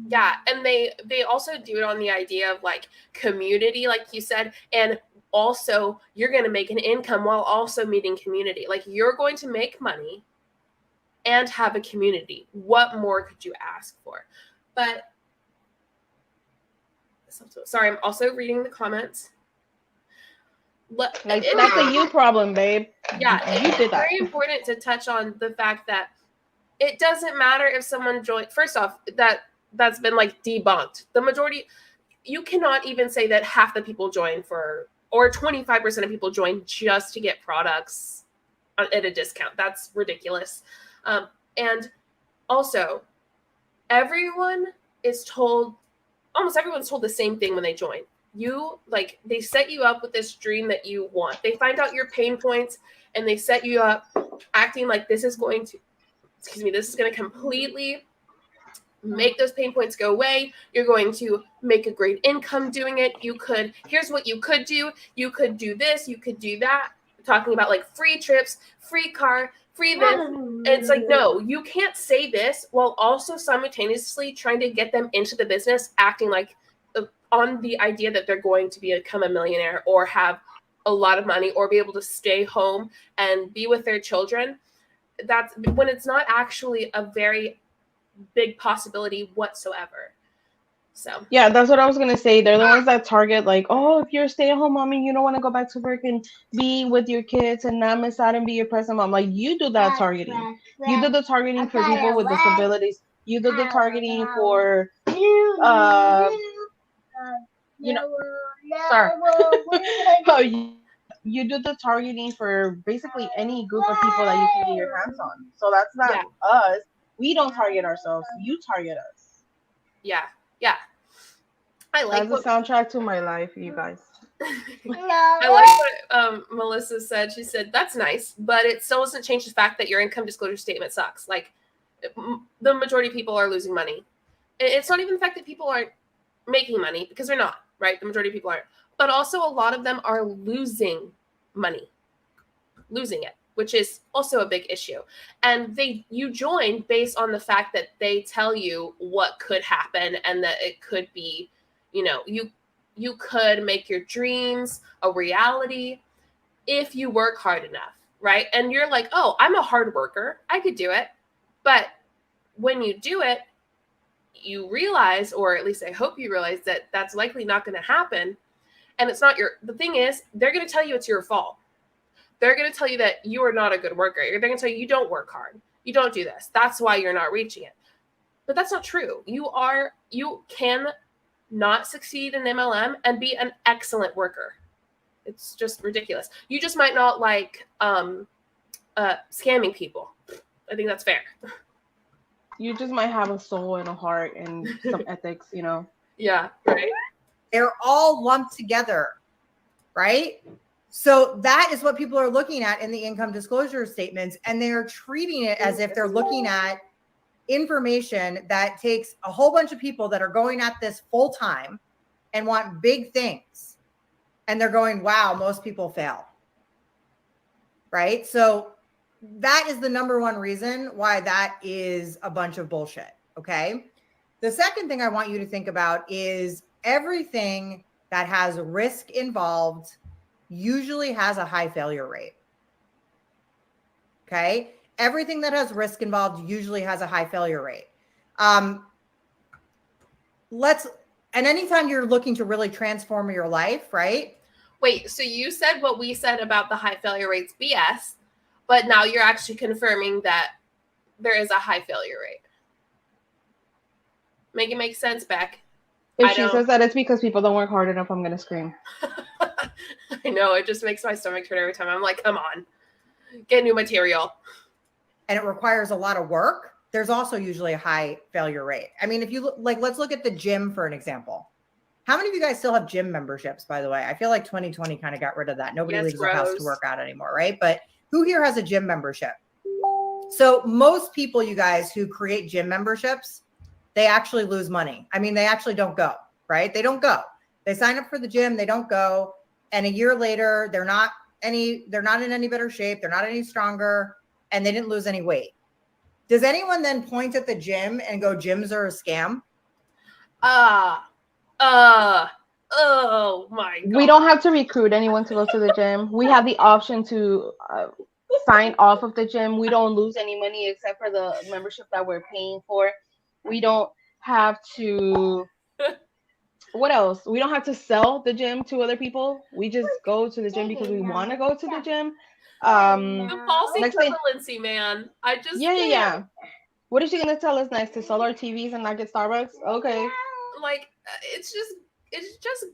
Yeah, and they also do it on the idea of like community, like you said, and also you're going to make an income while also meeting community. Like you're going to make money and have a community. What more could you ask for? But sorry, I'm also reading the comments. Like, that's a you problem, babe. Yeah, you did that. Very important to touch on the fact that it doesn't matter if someone joined. First off, that's been like debunked. The majority, you cannot even say that half the people join for, or 25% of people join just to get products at a discount. That's ridiculous. And also, almost everyone's told the same thing when they join. They set you up with this dream that you want. They find out your pain points and they set you up acting like this is going to completely make those pain points go away. You're going to make a great income doing it. Here's what you could do. You could do this, you could do that. Talking about like free trips, free car, free this. And it's like, no, you can't say this while also simultaneously trying to get them into the business, acting like on the idea that they're going to become a millionaire or have a lot of money or be able to stay home and be with their children. That's when it's not actually a very big possibility whatsoever. So yeah, that's what I was gonna say. They're the ones that target like, oh, if you're a stay-at-home mom and you don't want to go back to work and be with your kids and not miss out and be your present mom. Like you do that targeting. You do the targeting for people with disabilities. You do the targeting for you do the targeting for basically any group of people that you can get your hands on. So that's not us. We don't target ourselves. You target us. Yeah. I like the soundtrack to my life, you guys. I like what Melissa said. She said, that's nice, but it still doesn't change the fact that your income disclosure statement sucks. Like the majority of people are losing money. It's not even the fact that people aren't making money, because they're not, right? The majority of people aren't. But also a lot of them are losing money. Losing it. which is also a big issue. And you join based on the fact that they tell you what could happen and that it could be, you could make your dreams a reality if you work hard enough, right? And you're like, oh, I'm a hard worker. I could do it. But when you do it, you realize, or at least I hope you realize, that that's likely not going to happen. And it's not the thing is, they're going to tell you it's your fault. They're going to tell you that you are not a good worker. They're going to tell you don't work hard. You don't do this. That's why you're not reaching it. But that's not true. You can not succeed in MLM and be an excellent worker. It's just ridiculous. You just might not like scamming people. I think that's fair. You just might have a soul and a heart and some ethics, Yeah, right. They're all lumped together, right? So that is what people are looking at in the income disclosure statements, and they're treating it as if they're looking at information that takes a whole bunch of people that are going at this full time and want big things. And they're going, wow, most people fail. Right? So that is the number one reason why that is a bunch of bullshit. Okay. The second thing I want you to think about is everything that has risk involved usually has a high failure rate. Okay. Everything that has risk involved usually has a high failure rate. And anytime you're looking to really transform your life, right? Wait, so you said what we said about the high failure rates BS, but now you're actually confirming that there is a high failure rate. Make it make sense, Beck. If she says that it's because people don't work hard enough, I'm going to scream. I know, it just makes my stomach turn every time. I'm like, come on, get new material. And it requires a lot of work. There's also usually a high failure rate. I mean, if you look, let's look at the gym for an example. How many of you guys still have gym memberships, by the way? I feel like 2020 kind of got rid of that. Nobody leaves their house to work out anymore, right? But who here has a gym membership? So most people, you guys, who create gym memberships, they actually lose money. I mean, they actually don't go, right? They don't go. They sign up for the gym, they don't go. And a year later, they're not in any better shape. They're not any stronger, and they didn't lose any weight. Does anyone then point at the gym and go, gyms are a scam? Oh my God. We don't have to recruit anyone to go to the gym. We have the option to sign off of the gym. We don't lose any money except for the membership that we're paying for. We don't have to... What else? We don't have to sell the gym to other people. We just go to the gym because we want to go to the gym. The false equivalency, man. I just Yeah. What is she gonna tell us next? To sell our TVs and not get Starbucks? Okay. Like, it's just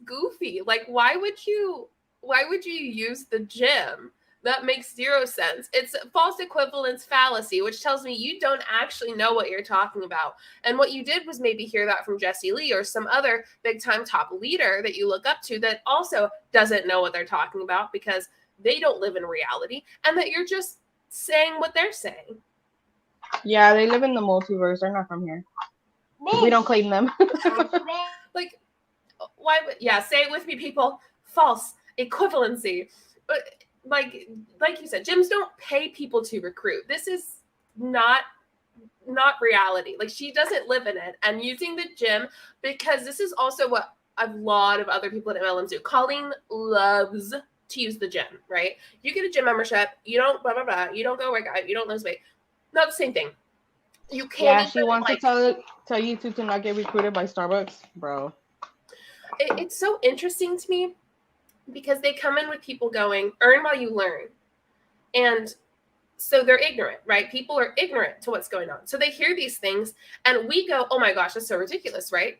goofy. Like, why would you use the gym? That makes zero sense. It's a false equivalence fallacy, which tells me you don't actually know what you're talking about. And what you did was maybe hear that from Jessie or some other big time top leader that you look up to that also doesn't know what they're talking about because they don't live in reality, and that you're just saying what they're saying. Yeah, they live in the multiverse. They're not from here. We don't claim them. Like, why would, say it with me, people. False equivalency. But like you said, gyms don't pay people to recruit. This is not reality. Like, she doesn't live in it. And using the gym, because this is also what a lot of other people at MLMs do. Colleen loves to use the gym, right? You get a gym membership, you don't blah blah blah, you don't go work out, you don't lose weight. Not the same thing. You can't. Yeah, she wants to tell you to not get recruited by Starbucks, bro. It's so interesting to me because they come in with people going, earn while you learn. And so they're ignorant, right? People are ignorant to what's going on. So they hear these things and we go, oh my gosh, that's so ridiculous, right?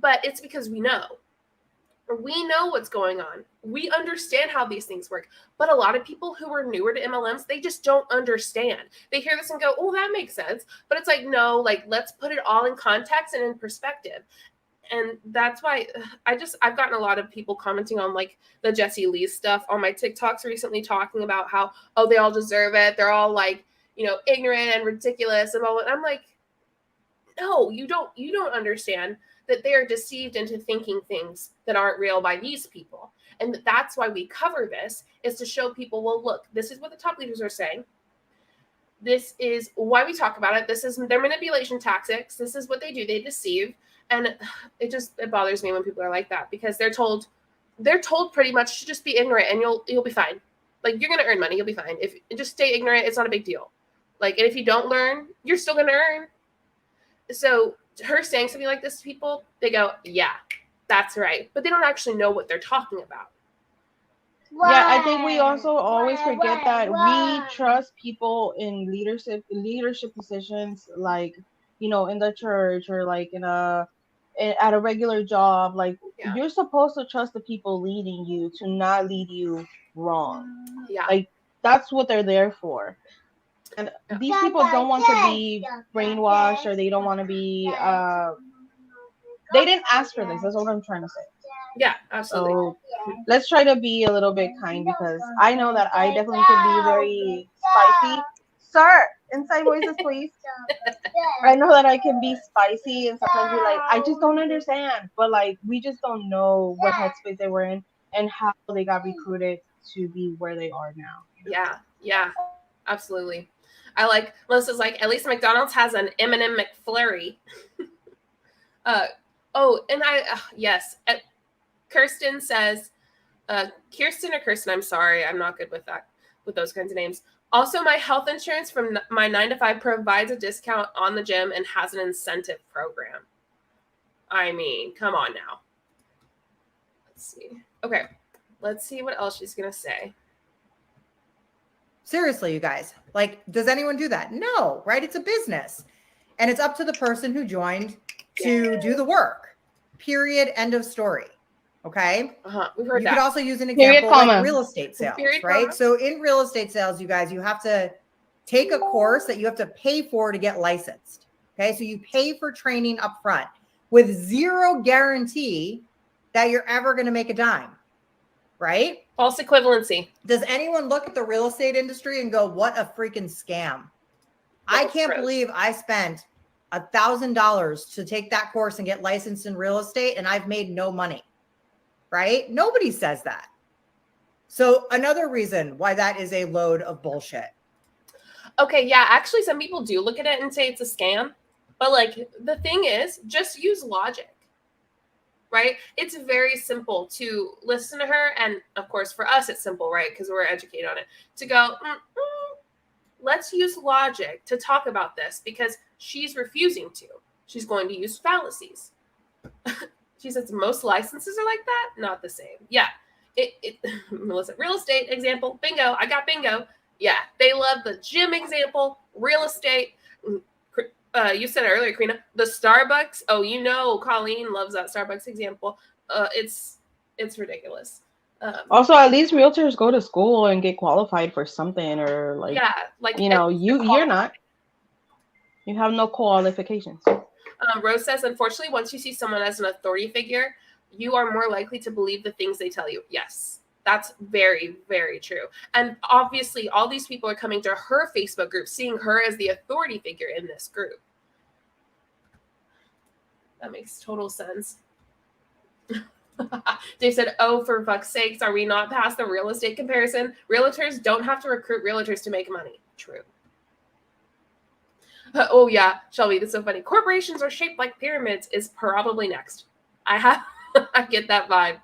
But it's because we know. We know what's going on. We understand how these things work. But a lot of people who are newer to MLMs, they just don't understand. They hear this and go, oh, that makes sense. But it's like, no, like, let's put it all in context and in perspective. And that's why I've gotten a lot of people commenting on like the Jessie stuff on my TikToks recently, talking about how, oh, they all deserve it. They're all like, ignorant and ridiculous and all that. I'm like, no, you don't understand that they are deceived into thinking things that aren't real by these people. And that's why we cover this, is to show people, well, look, this is what the top leaders are saying. This is why we talk about it. This is their manipulation tactics. This is what they do. They deceive. And it bothers me when people are like that, because they're told pretty much to just be ignorant and you'll be fine. Like, you're going to earn money. You'll be fine. If just stay ignorant, it's not a big deal. Like, and if you don't learn, you're still going to earn. So her saying something like this to people, they go, yeah, that's right. But they don't actually know what they're talking about. Yeah, I think we also always forget that we trust people in leadership positions, like, you know, in the church or like at a regular job. Like, you're supposed to trust the people leading you to not lead you wrong. Yeah. Like, that's what they're there for. And these people don't want to be brainwashed, or they don't want to be they didn't ask for this. That's what I'm trying to say. Yeah, absolutely. So let's try to be a little bit kind, because I know that I definitely could be very spicy. Sir, inside voices, please. I know that I can be spicy and sometimes be like, I just don't understand. But like, we just don't know what headspace they were in and how they got recruited to be where they are now. Yeah, absolutely. I like, Melissa's like, at least McDonald's has an M&M McFlurry. Yes. Kirsten says, Kirsten or Kirsten, I'm sorry, I'm not good with that, with those kinds of names. Also, my health insurance from my 9-to-5 provides a discount on the gym and has an incentive program. I mean, come on now. Let's see. Okay, let's see what else she's going to say. Seriously, you guys, like, does anyone do that? No, right? It's a business, and it's up to the person who joined to do the work. Period. End of story. Okay. We've heard you that. could also use an example like real estate sales, right? Comma. So in real estate sales, you guys, you have to take a course that you have to pay for to get licensed. Okay. So you pay for training up front with zero guarantee that you're ever going to make a dime, right? False equivalency. Does anyone look at the real estate industry and go, what a freaking scam? I can't believe I spent $1,000 to take that course and get licensed in real estate, and I've made no money, right? Nobody says that. So another reason why that is a load of bullshit. Okay, yeah, actually some people do look at it and say it's a scam, but like the thing is, just use logic, right? It's very simple to listen to her, and of course for us it's simple, right? Because we're educated on it, to go, let's use logic to talk about this, because she's refusing to. She's going to use fallacies. She says most licenses are like that. Not the same. Yeah. Melissa, real estate example, bingo. I got bingo. Yeah. They love the gym example, real estate. You said it earlier, Karina, the Starbucks. Oh, you know, Colleen loves that Starbucks example. It's ridiculous. Also, at least realtors go to school and get qualified for something, or like, yeah, like, you know, you're not. You have no qualifications. Rose says, unfortunately, once you see someone as an authority figure, you are more likely to believe the things they tell you. Yes, that's very, very true. And obviously, all these people are coming to her Facebook group, seeing her as the authority figure in this group. That makes total sense. Dave said, oh, for fuck's sakes, are we not past the real estate comparison? Realtors don't have to recruit realtors to make money. True. Oh, yeah, Shelby, that's so funny. Corporations are shaped like pyramids is probably next. I get that vibe.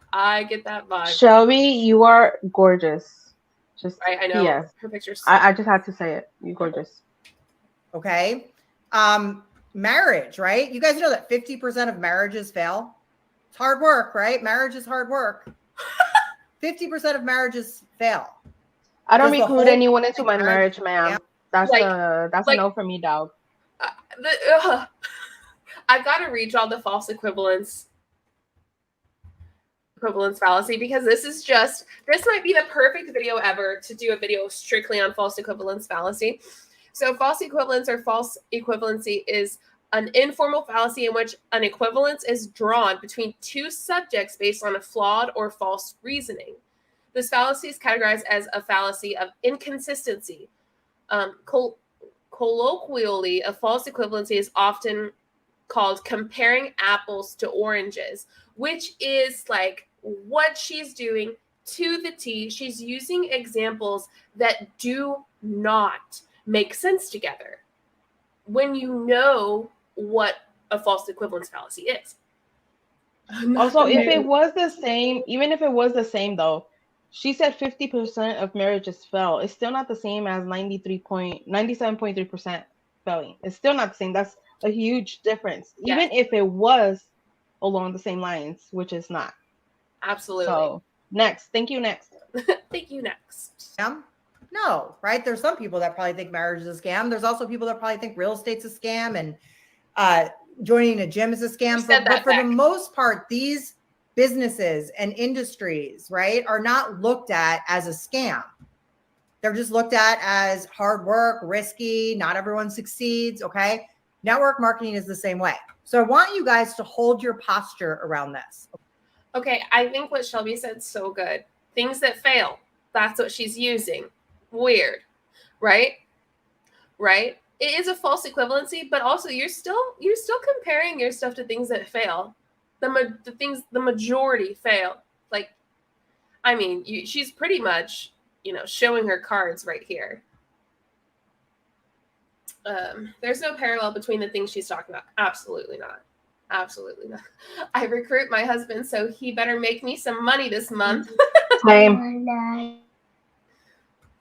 Shelby, you are gorgeous. Just I know. Yes. Her picture's I just had to say it. You're gorgeous. Okay. Marriage, right? You guys know that 50% of marriages fail. It's hard work, right? Marriage is hard work. 50% of marriages fail. I don't recruit anyone into my marriage, ma'am. That's a no for me, dog. I've got to read y'all the false equivalence fallacy, because this might be the perfect video ever to do a video strictly on false equivalence fallacy. So false equivalence or false equivalency is an informal fallacy in which an equivalence is drawn between two subjects based on a flawed or false reasoning. This fallacy is categorized as a fallacy of inconsistency. Colloquially, a false equivalency is often called comparing apples to oranges, which is like what she's doing to the T. She's using examples that do not make sense together when you know what a false equivalence fallacy is. Also, if it was the same, even if it was the same though, she said 50% of marriages fail. It's still not the same as 97.3% failing. It's still not the same. That's a huge difference. Yes. Even if it was along the same lines, which is not. Absolutely. So next. Thank you, next. Thank you, next. No, right? There's some people that probably think marriage is a scam. There's also people that probably think real estate's a scam and joining a gym is a scam. But for the most part, these businesses and industries, right, are not looked at as a scam. They're just looked at as hard work, risky, not everyone succeeds, okay? Network marketing is the same way. So I want you guys to hold your posture around this. Okay, I think what Shelby said is so good. Things that fail, that's what she's using. Weird, right? Right? It is a false equivalency, but also you're still comparing your stuff to things that fail. The majority fail. Like, I mean, she's pretty much, showing her cards right here. There's no parallel between the things she's talking about. Absolutely not. Absolutely not. I recruit my husband, so he better make me some money this month. Same.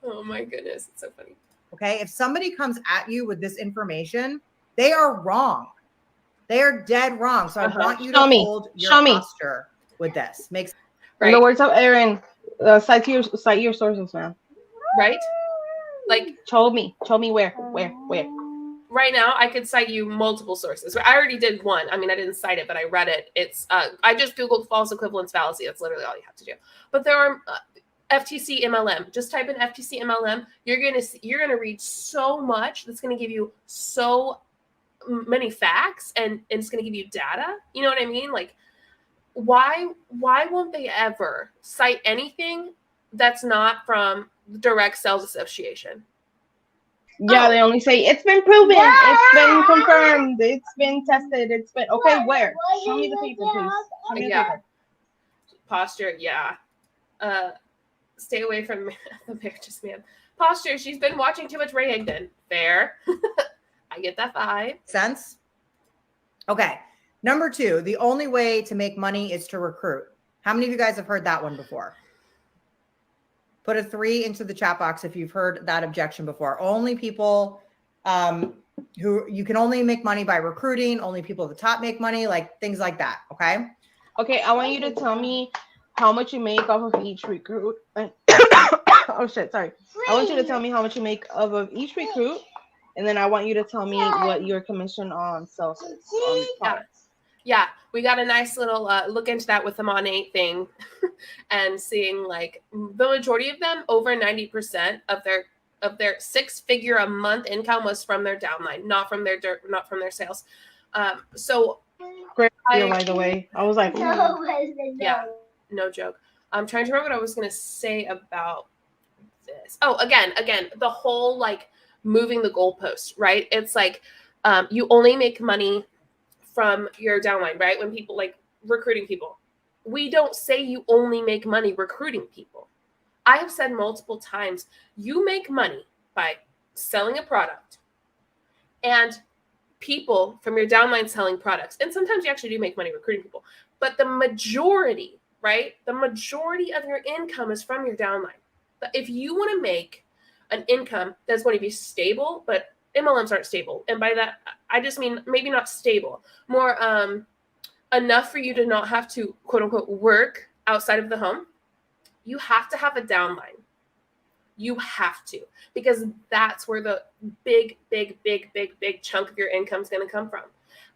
Oh my goodness, it's so funny. Okay, if somebody comes at you with this information, they are wrong. They are dead wrong. So I want you to hold your posture with this. Makes In the words of Aaron, cite your sources, man. Right? Like, show me where. Right now, I could cite you multiple sources. I already did one. I mean, I didn't cite it, but I read it. It's I just Googled false equivalence fallacy. That's literally all you have to do. But there are FTC MLM. Just type in FTC MLM. You're gonna read so much that's gonna give you so many facts, and it's gonna give you data. You know what I mean? Like, why won't they ever cite anything that's not from the Direct Sales Association? Yeah, they only say it's been proven, it's been confirmed, it's been tested, it's been okay. Where? Show me the paper, please. Show me the paper. Posture, yeah. Stay away from the marriages, man. Posture. She's been watching too much Ray Higdon. Fair. I get that vibe. Sense. Okay. Number 2, the only way to make money is to recruit. How many of you guys have heard that one before? Put a 3 into the chat box if you've heard that objection before. Only people who you can only make money by recruiting, only people at the top make money, like things like that. Okay. Okay. I want you to tell me how much you make off of each recruit. Oh shit, sorry. I want you to tell me how much you make off of each recruit, and then I want you to tell me what your commission on sales is. Yeah, we got a nice little look into that with the monat thing, and seeing like the majority of them, over 90% of their 6-figure a month income was from their downline, not from their sales. So great deal, by the way. I was like, yeah, no joke. I'm trying to remember what I was gonna say about this. Oh, again, the whole like moving the goalpost, right? It's like you only make money from your downline, right? When people like recruiting people, we don't say you only make money recruiting people. I have said multiple times, you make money by selling a product and people from your downline selling products. And sometimes you actually do make money recruiting people, but the majority, right? The majority of your income is from your downline. But if you want to make an income that's going to be stable, but MLMs aren't stable. And by that, I just mean maybe not stable, more enough for you to not have to, quote unquote, work outside of the home. You have to have a downline. You have to, because that's where the big chunk of your income is going to come from.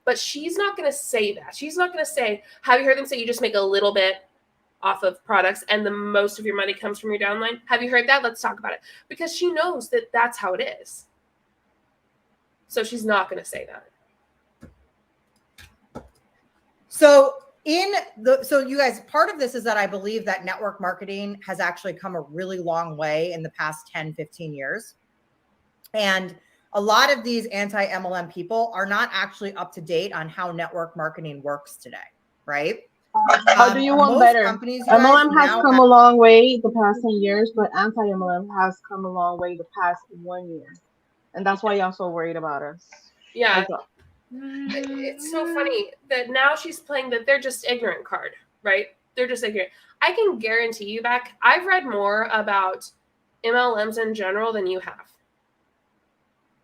But she's not going to say that. She's not going to say, have you heard them say you just make a little bit off of products and the most of your money comes from your downline? Have you heard that? Let's talk about it. Because she knows that that's how it is. So she's not going to say that. So you guys, part of this is that I believe that network marketing has actually come a really long way in the past 10, 15 years. And a lot of these anti-MLM people are not actually up to date on how network marketing works today, right? How do you want Most better? companies, you guys, MLM has now come a long way the past 10 years, but anti-MLM has come a long way the past 1 year. And that's why y'all so worried about us. Yeah. Like, It's so funny that now she's playing that they're just ignorant card, right? They're just ignorant. I can guarantee you, Beck, I've read more about MLMs in general than you have.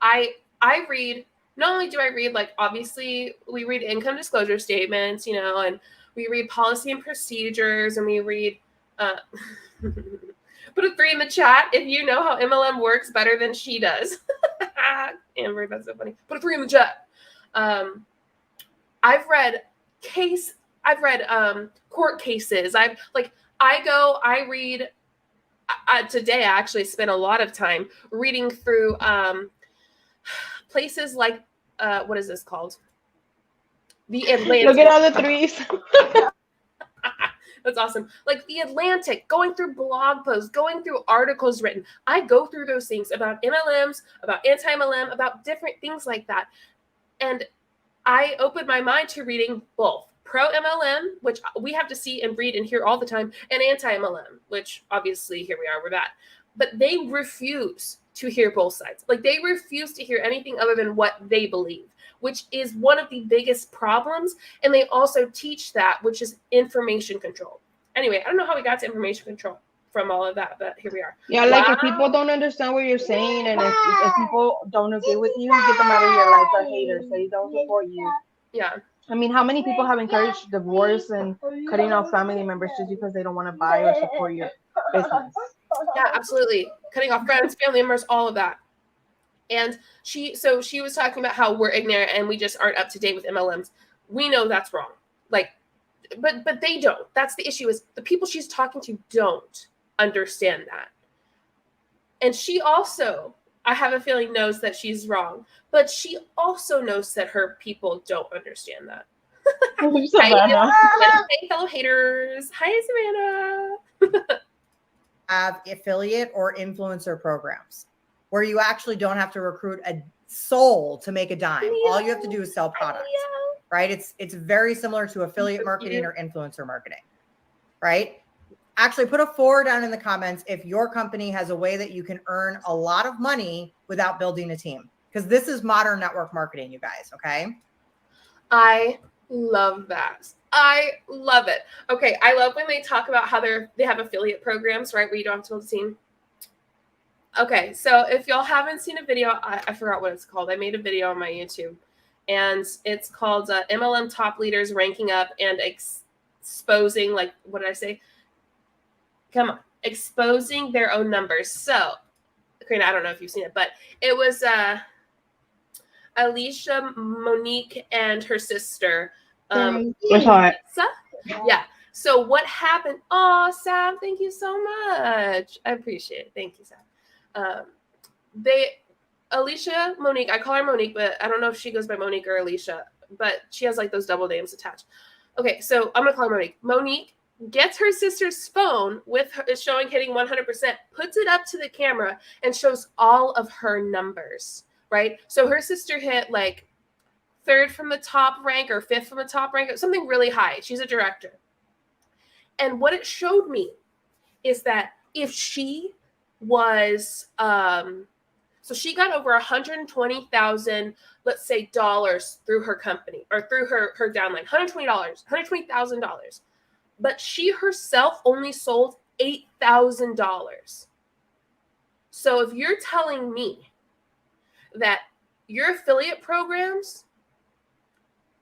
I read, not only do I read, like, obviously we read income disclosure statements, you know, and we read policy and procedures, and we read put a 3 in the chat if you know how MLM works better than she does. Amber, that's so funny. Put a 3 in the chat. I've read court cases. I read today. I actually spent a lot of time reading through places like what is this called? The Atlantic. look at all the 3s. That's awesome. Like the Atlantic, going through blog posts, going through articles written. I go through those things about MLMs, about anti-MLM, about different things like that. And I opened my mind to reading both pro-MLM, which we have to see and read and hear all the time, and anti-MLM, which obviously here we are with that. But they refuse to hear both sides. Like they refuse to hear anything other than what they believe, which is one of the biggest problems. And they also teach that, which is information control. Anyway, I don't know how we got to information control from all of that, but here we are. Yeah, like if people don't understand what you're saying, and if people don't agree with you, get them out of your life. They're haters. They don't support you. Yeah. I mean, how many people have encouraged divorce and cutting off family members just because they don't want to buy or support your business? Yeah, absolutely. Cutting off friends, family members, all of that. And she was talking about how we're ignorant and we just aren't up to date with MLMs. We know that's wrong. Like, but they don't. That's the issue, is the people she's talking to don't understand that. And she also, I have a feeling, knows that she's wrong, but she also knows that her people don't understand that. Savannah. Hi, fellow haters. Hi, Savannah. have affiliate or influencer programs where you actually don't have to recruit a soul to make a dime. All you have to do is sell products, right? It's very similar to affiliate marketing or influencer marketing, right? Actually, put a 4 down in the comments if your company has a way that you can earn a lot of money without building a team, because this is modern network marketing, you guys, okay? I love that. I love it. Okay, I love when they talk about how they have affiliate programs, right, where you don't have to build a team. Okay, so if y'all haven't seen a video, I forgot what it's called. I made a video on my YouTube, and it's called MLM Top Leaders Ranking Up and Exposing, like, what did I say? Come on. Exposing their own numbers. So, Karina, I don't know if you've seen it, but it was Alicia, Monique, and her sister. Yeah. So what happened? Oh, Sam, thank you so much. I appreciate it. Thank you, Sam. Alicia, Monique, I call her Monique, but I don't know if she goes by Monique or Alicia, but she has like those double names attached. Okay, so I'm going to call her Monique. Monique gets her sister's phone with her showing hitting 100%, puts it up to the camera, and shows all of her numbers, right? So her sister hit like 3rd from the top rank or 5th from the top rank, something really high. She's a director. And what it showed me is that if she was, so she got over 120,000, let's say, dollars through her company or through her downline, $120,000. But she herself only sold $8,000. So if you're telling me that your affiliate programs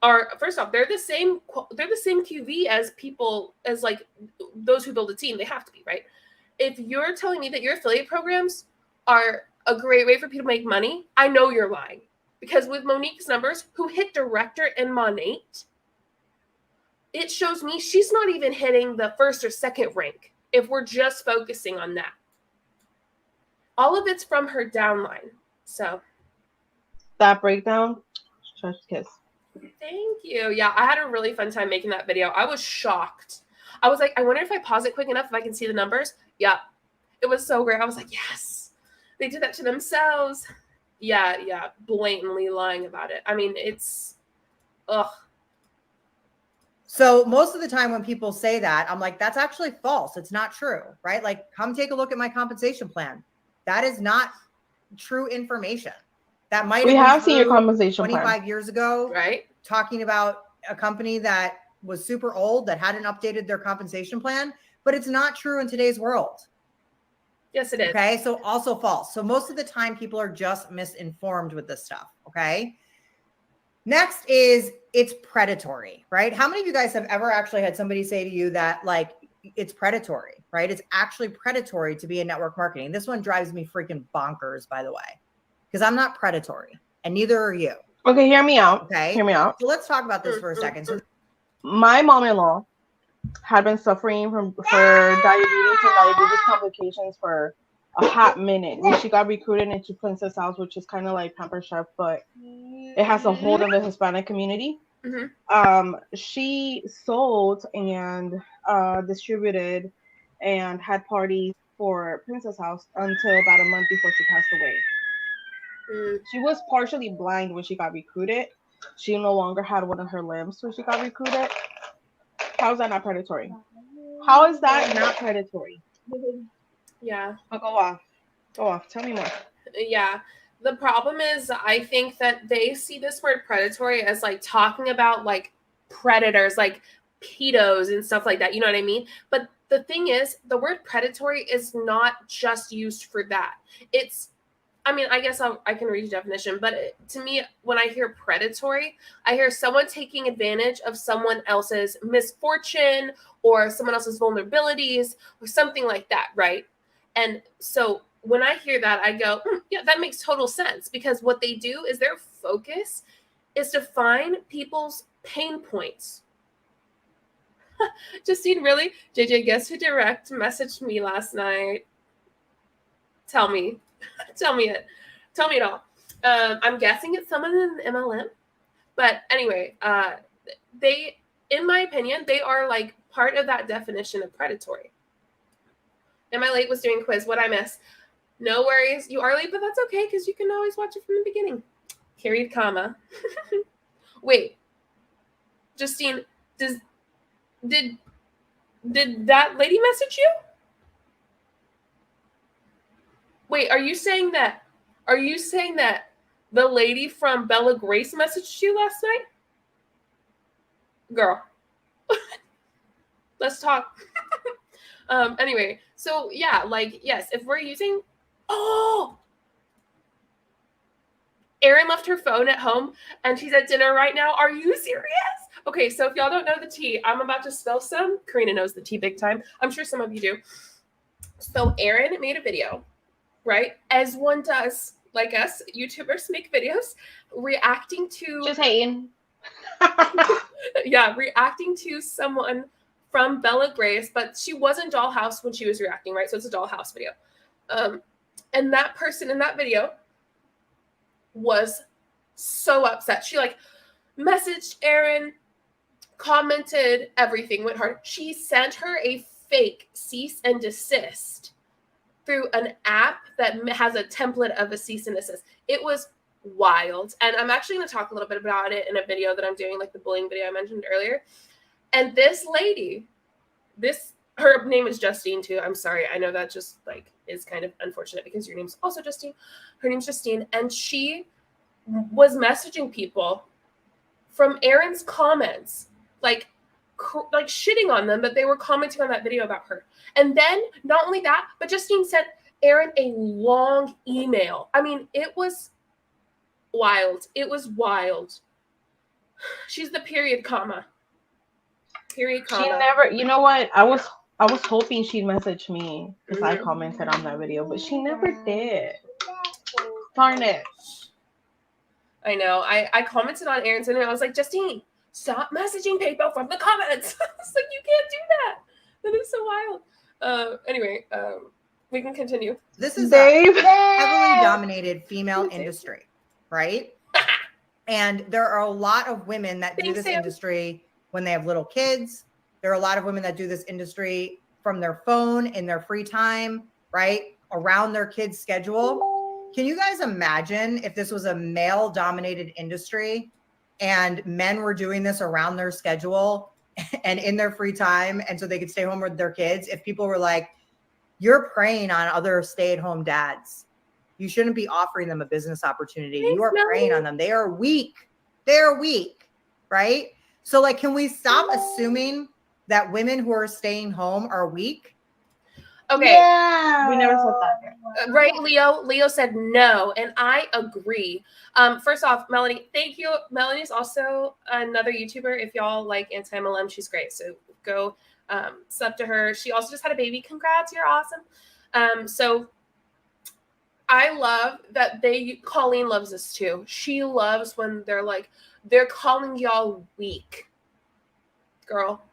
are, first off, they're the same QV as people, as like those who build a team. They have to be, right? If you're telling me that your affiliate programs are a great way for people to make money, I know you're lying. Because with Monique's numbers, who hit director and monat, it shows me she's not even hitting the 1st or 2nd rank if we're just focusing on that. All of it's from her downline. So that breakdown, just kiss. Thank you. Yeah, I had a really fun time making that video. I was shocked. I was like, I wonder if I pause it quick enough if I can see the numbers. Yeah, it was so great. I was like, yes, they did that to themselves. Yeah, blatantly lying about it. I mean, it's, ugh. So most of the time when people say that, I'm like, that's actually false. It's not true, right? Like, come take a look at my compensation plan. That is not true information. That might We have been have seen your true compensation 25 plan. years ago, Right? talking about a company that was super old that hadn't updated their compensation plan, but it's not true in today's world. Yes, it is. Okay. So also false. So most of the time people are just misinformed with this stuff. Okay. Next is it's predatory, right? How many of you guys have ever actually had somebody say to you that like it's predatory, right? It's actually predatory to be in network marketing. This one drives me freaking bonkers, by the way, because I'm not predatory and neither are you. Okay, hear me out. Okay. Hear me out. So let's talk about this for a second. So My mom-in-law had been suffering for diabetes and diabetes complications for a hot minute. When she got recruited into Princess House, which is kind of like Pamper Chef, but it has a hold of the Hispanic community. She sold and distributed and had parties for Princess House until about a month before she passed away. She was partially blind when she got recruited. She no longer had one of her limbs when she got recruited. How is that not predatory? How is that not predatory? Yeah. Oh, go off. Go off. Tell me more. Yeah. The problem is, I think that they see this word predatory as like talking about like predators, like pedos and stuff like that. You know what I mean? But the thing is, the word predatory is not just used for that. It's, I mean, I guess I can read the definition, but to me, when I hear predatory, I hear someone taking advantage of someone else's misfortune or someone else's vulnerabilities or something like that, right? And so when I hear that, I go, yeah, that makes total sense, because what they do is their focus is to find people's pain points. Justine, really? JJ, guess who direct messaged me last night? Tell me. Tell me it. Tell me it all. I'm guessing it's someone in MLM. But anyway, they, in my opinion, they are like part of that definition of predatory. Am I late? Was doing quiz. What'd I miss? No worries. You are late, but that's okay because you can always watch it from the beginning. Period, comma. Wait. Justine, did that lady message you? Wait, are you saying that the lady from Bella Grace messaged you last night? Girl. Let's talk. Anyway, so yeah, like, yes, if we're using, Erin left her phone at home and she's at dinner right now. Are you serious? Okay, so if y'all don't know the tea, I'm about to spill some. Karina knows the tea big time. I'm sure some of you do. So Erin made a video, right? As one does, like us, YouTubers make videos, reacting to... Just hating. Yeah, reacting to someone from Bella Grace, but she was in Dollhouse when she was reacting, right? So it's a Dollhouse video. And that person in that video was so upset. She like messaged Erin, commented, everything went hard. She sent her a fake cease and desist through an app that has a template of a cease and desist. It was wild. And I'm actually going to talk a little bit about it in a video that I'm doing, like the bullying video I mentioned earlier. And this lady, her name is Justine too. I'm sorry. I know that just like is kind of unfortunate because your name's also Justine. Her name's Justine. And she was messaging people from Erin's comments, like shitting on them, but they were commenting on that video about her. And then not only that, but Justine sent Erin a long email. I mean, it was wild. It was wild. She's the period comma. Period comma. She never, you know what? I was hoping she'd message me because I commented on that video, but she never did. Darn it. I know. I commented on Erin's and I was like, Justine, stop messaging people from the comments. It's like, you can't do that. That is so wild. Anyway, we can continue. This is a heavily dominated female industry, right? And there are a lot of women that do this industry when they have little kids. There are a lot of women that do this industry from their phone in their free time, right? Around their kids' schedule. Can you guys imagine if this was a male dominated industry and men were doing this around their schedule and in their free time, and so they could stay home with their kids, if people were like, you're preying on other stay-at-home dads, you shouldn't be offering them a business opportunity. You are preying on them. They are weak. They're weak, right? So like, can we stop assuming that women who are staying home are weak? Okay. Yeah. We never said that. Right, Leo? Leo said no, and I agree. First off, Melanie, thank you. Melanie's also another YouTuber. If y'all like AntiMLM, she's great. So go sub to her. She also just had a baby. Congrats, you're awesome. So I love that Colleen loves this too. She loves when they're calling y'all weak. Girl,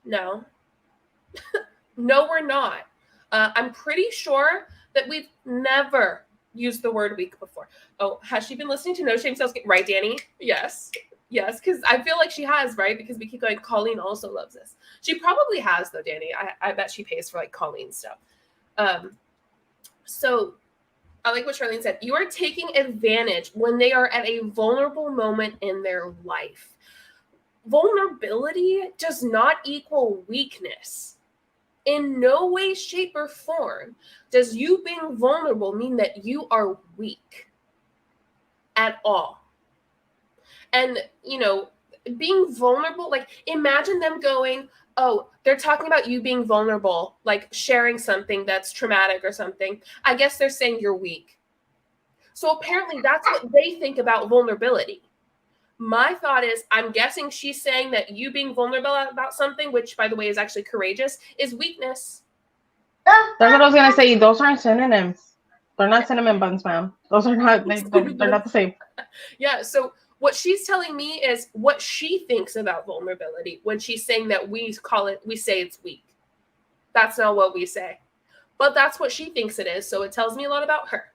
no. No, we're not. I'm pretty sure that we've never used the word weak before. Oh, has she been listening to No Shame Sales? Right, Danny? Yes. Yes, because I feel like she has, right? Because we keep going, Colleen also loves this. She probably has, though, Danny. I bet she pays for, like, Colleen stuff. So I like what Charlene said. You are taking advantage when they are at a vulnerable moment in their life. Vulnerability does not equal weakness. In no way, shape, or form does you being vulnerable mean that you are weak at all. And, being vulnerable, like, imagine them going, oh, they're talking about you being vulnerable, like sharing something that's traumatic or something. I guess they're saying you're weak. So apparently that's what they think about vulnerability. My thought is, I'm guessing she's saying that you being vulnerable about something, which, by the way, is actually courageous, is weakness. That's what I was going to say. Those aren't synonyms. They're not cinnamon buns, ma'am. Those are not, they're not the same. Yeah, so what she's telling me is what she thinks about vulnerability when she's saying that we say it's weak. That's not what we say. But that's what she thinks it is, so it tells me a lot about her.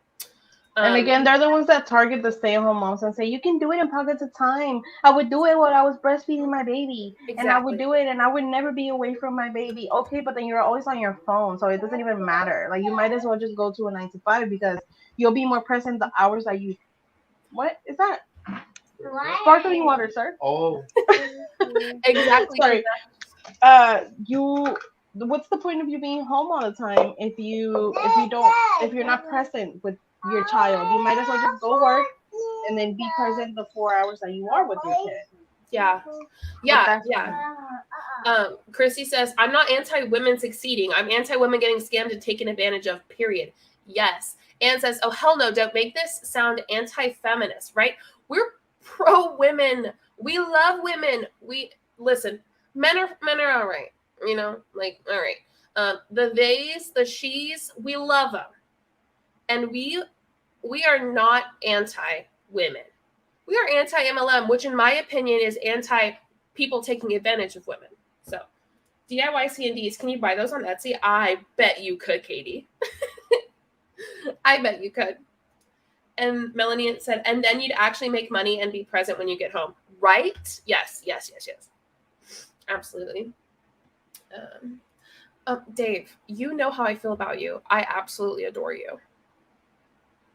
And again, they're the ones that target the stay-at-home moms and say, you can do it in pockets of time. I would do it while I was breastfeeding my baby. Exactly. And I would do it, and I would never be away from my baby. Okay, but then you're always on your phone, so it doesn't even matter. Like, you might as well just go to a 9 to 5 because you'll be more present the hours that you... What is that? Sparkling water, sir. Oh. Exactly. Sorry. What's the point of you being home all the time if you're not present with your child? You might as well just go work and then be present the 4 hours that you are with your kid. Yeah. Chrissy says, I'm not anti-women succeeding. I'm anti-women getting scammed and taken advantage of, period. Yes. Anne says, oh, hell no, don't make this sound anti-feminist, right? We're pro-women. We love women. Listen, men are all right. All right. The theys, the she's, we love them. And we are not anti-women. We are anti-MLM, which in my opinion is anti-people taking advantage of women. So DIY C&Ds, can you buy those on Etsy? I bet you could, Katie. I bet you could. And Melanie said, and then you'd actually make money and be present when you get home. Right? Yes. Absolutely. Dave, you know how I feel about you. I absolutely adore you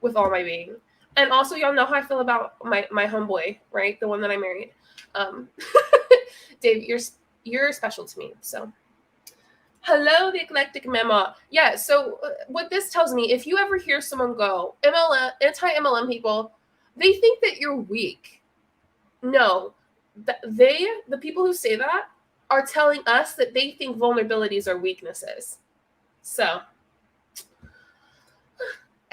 with all my being. And also, y'all know how I feel about my homeboy, right? The one that I married. Dave, you're special to me. So, hello, the eclectic memo. Yeah. So, what this tells me, if you ever hear someone go, anti-MLM people, they think that you're weak. No, the people who say that are telling us that they think vulnerabilities are weaknesses. So.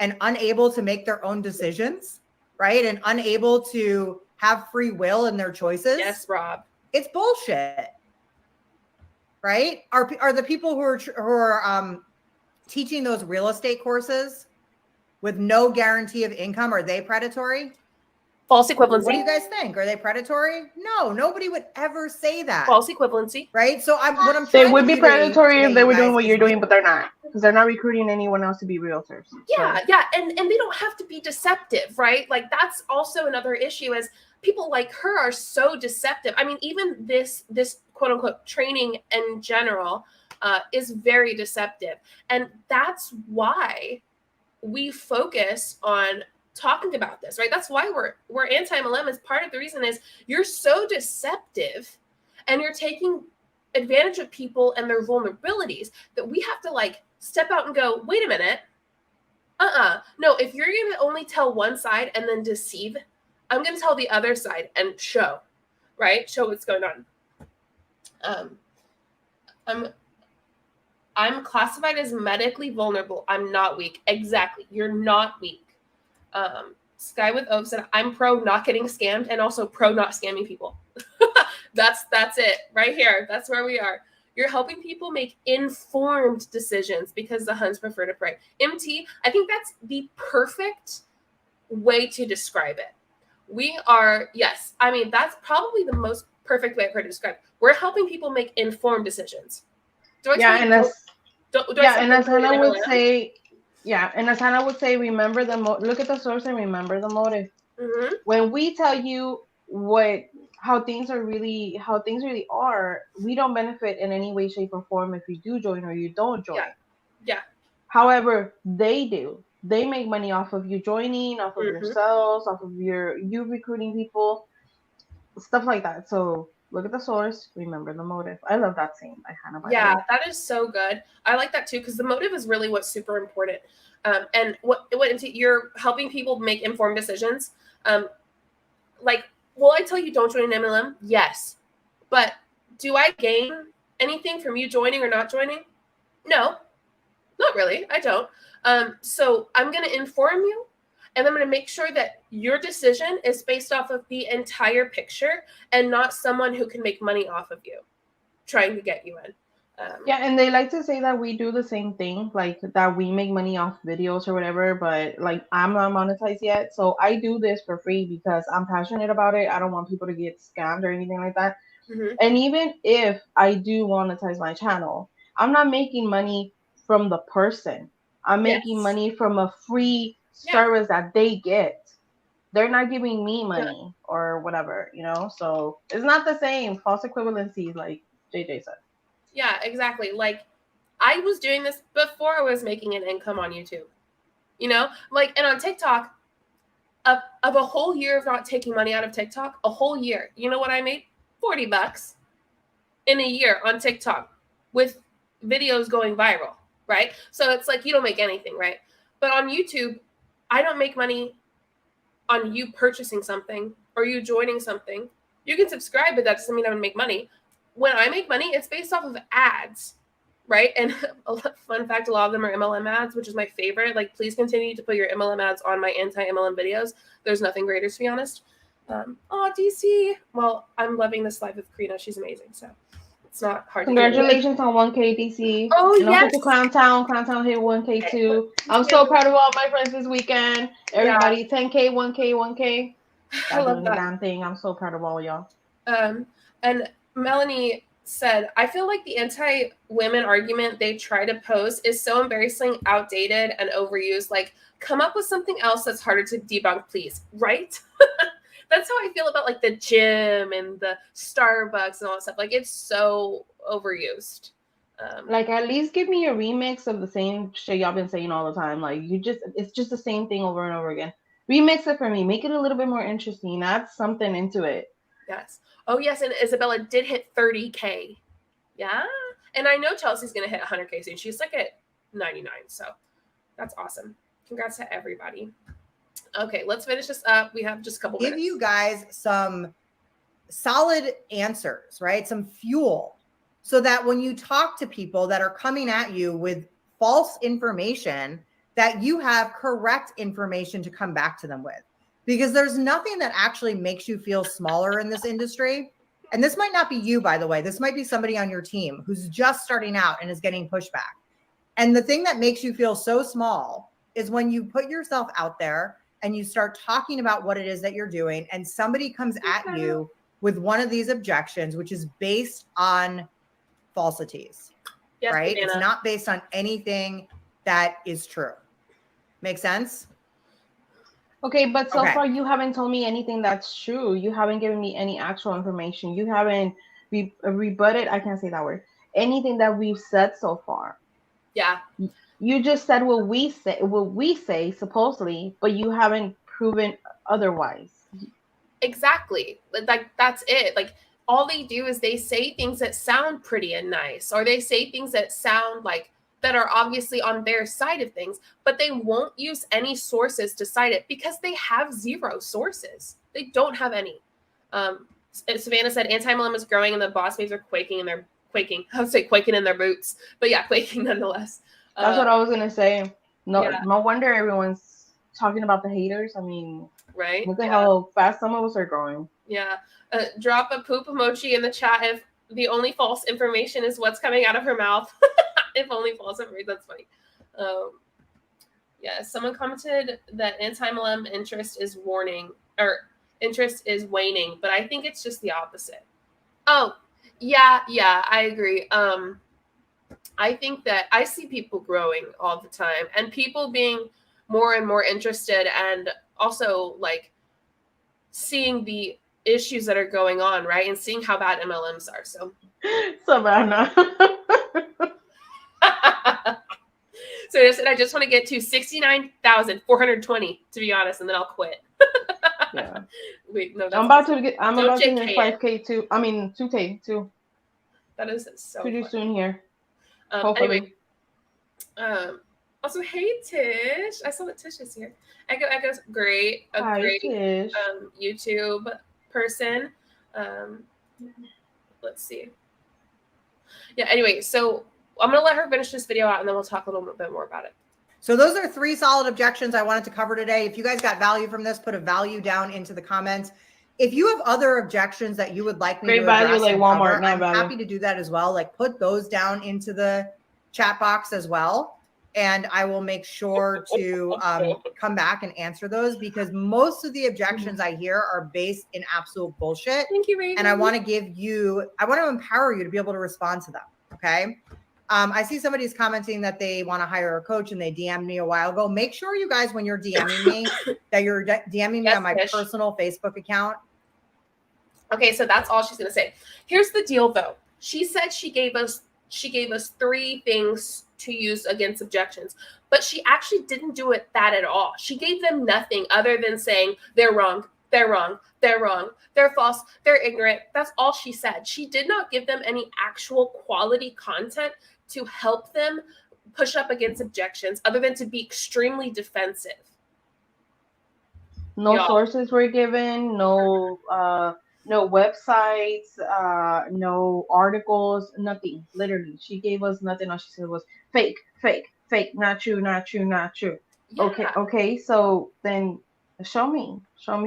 And unable to make their own decisions, right? And unable to have free will in their choices. Yes, Rob. It's bullshit, right? Are the people who are teaching those real estate courses with no guarantee of income, are they predatory? False equivalency. What do you guys think? Are they predatory? No, nobody would ever say that. False equivalency. Right? So they would be predatory if they were doing what you're doing, but they're not. Because they're not recruiting anyone else to be realtors. Yeah, so. Yeah. And they don't have to be deceptive, right? Like, that's also another issue is people like her are so deceptive. I mean, even this quote unquote training in general is very deceptive. And that's why we focus on talking about this, right? That's why we're anti-MLM. Is part of the reason is you're so deceptive and you're taking advantage of people and their vulnerabilities that we have to like step out and go, wait a minute. No, if you're going to only tell one side and then deceive, I'm going to tell the other side and show, right? Show what's going on. I'm classified as medically vulnerable. I'm not weak. Exactly. You're not weak. Sky with Oak said, I'm pro not getting scammed and also pro not scamming people. That's it right here. That's where we are. You're helping people make informed decisions because the Huns prefer to prey. MT, I think that's the perfect way to describe it. We are, yes, I mean, that's probably the most perfect way I've heard to describe it. We're helping people make informed decisions. And as Hannah would say, remember look at the source and remember the motive. Mm-hmm. When we tell you how things really are, we don't benefit in any way, shape, or form if you do join or you don't join. Yeah. However, they do. They make money off of you joining, off of your sales, off of you recruiting people, stuff like that. So look at the source, remember the motive. I love that saying by Hannah. Yeah, that is so good. I like that too because the motive is really what's super important. And what you're helping people make informed decisions. Like, will I tell you don't join an MLM? Yes, but do I gain anything from you joining or not joining? No, not really. I don't. So I'm going to inform you. And I'm going to make sure that your decision is based off of the entire picture and not someone who can make money off of you trying to get you in. And they like to say that we do the same thing, like that we make money off videos or whatever, but like I'm not monetized yet. So I do this for free because I'm passionate about it. I don't want people to get scammed or anything like that. Mm-hmm. And even if I do monetize my channel, I'm not making money from the person. I'm making money from a free service that they get. They're not giving me money or whatever, so it's not the same. False equivalency, like JJ said. Yeah, exactly. Like I was doing this before I was making an income on YouTube, and on TikTok of a whole year of not taking money out of TikTok, a whole year, you know what I made? $40 in a year on TikTok with videos going viral, right? So it's like, you don't make anything, right? But on YouTube, I don't make money on you purchasing something or you joining something. You can subscribe, but that doesn't mean I would make money. When I make money, it's based off of ads, right? And fun fact, a lot of them are MLM ads, which is my favorite. Like, please continue to put your MLM ads on my anti-MLM videos. There's nothing greater, to be honest. DC. Well, I'm loving this live with Karina. She's amazing. So it's not hard. Congratulations on 1K, DC. Oh, and also to Clown Town. Clown Town hit 1K too. I'm so proud of all my friends this weekend. Everybody, 10K, 1K, 1K. I love that damn thing. I'm so proud of all of y'all. And Melanie said, I feel like the anti-women argument they try to pose is so embarrassing, outdated, and overused. Like, come up with something else that's harder to debunk, please. Right? That's how I feel about like the gym and the Starbucks and all that stuff. Like, it's so overused. Like, at least give me a remix of the same shit y'all been saying all the time. Like, it's just the same thing over and over again. Remix it for me. Make it a little bit more interesting. Add something into it. Yes. Oh, yes. And Isabella did hit 30K. Yeah. And I know Chelsea's going to hit 100K soon. She's like at 99. So that's awesome. Congrats to everybody. Okay, let's finish this up. We have just a couple minutes. Give you guys some solid answers, right? Some fuel so that when you talk to people that are coming at you with false information, that you have correct information to come back to them with. Because there's nothing that actually makes you feel smaller in this industry. And this might not be you, by the way. This might be somebody on your team who's just starting out and is getting pushback. And the thing that makes you feel so small is when you put yourself out there and you start talking about what it is that you're doing, and somebody comes at you with one of these objections, which is based on falsities, right? It's not based on anything that is true. Make sense? Okay, but so far you haven't told me anything that's true. You haven't given me any actual information. You haven't rebutted, I can't say that word, anything that we've said so far. Yeah. You just said what we say supposedly, but you haven't proven otherwise. Exactly. Like, that's it. Like, all they do is they say things that sound pretty and nice, or they say things that sound like that are obviously on their side of things, but they won't use any sources to cite it because they have zero sources. They don't have any. Savannah said AntiMLM is growing and the boss babes are quaking and they're quaking. I would say quaking in their boots, but yeah, quaking nonetheless. That's what I was gonna say. No, yeah. no wonder everyone's talking about the haters. I mean, right? look at how fast some of us are growing. Yeah. Drop a poop emoji in the chat if the only false information is what's coming out of her mouth. If only false information, that's funny. Yeah, someone commented that AntiMLM interest is waning, but I think it's just the opposite. Oh, yeah, I agree. I think that I see people growing all the time and people being more and more interested and also like seeing the issues that are going on, right? And seeing how bad MLMs are. So Savannah. So I just want to get to 69,420 to be honest, and then I'll quit. Yeah. Wait, no, I'm about to hit 5K too. I mean 2K too. That is so pretty funny. soon here. Hopefully. Anyway, also, hey Tish. I saw that Tish is here. Echo's great. Hi, great Tish. YouTube person. Let's see. Yeah, anyway, so I'm going to let her finish this video out and then we'll talk a little bit more about it. So those are 3 solid objections I wanted to cover today. If you guys got value from this, put a value down into the comments. If you have other objections that you would like me to address, value like Walmart, I'm happy to do that as well. Like put those down into the chat box as well. And I will make sure to come back and answer those because most of the objections I hear are based in absolute bullshit. Thank you, Raven. And I want to empower you to be able to respond to them. Okay. I see somebody's commenting that they want to hire a coach and they DM'd me a while ago. Make sure you guys, when you're DMing me, that you're DMing me on my personal Facebook account. Okay, so that's all she's going to say. Here's the deal, though. She said she gave us 3 things to use against objections, but she actually didn't do that at all. She gave them nothing other than saying they're wrong, they're wrong, they're wrong, they're false, they're ignorant. That's all she said. She did not give them any actual quality content to help them push up against objections other than to be extremely defensive. No sources were given, no websites, no articles, nothing. Literally, she gave us nothing. All she said was fake, not true. Yeah. Okay. So then show me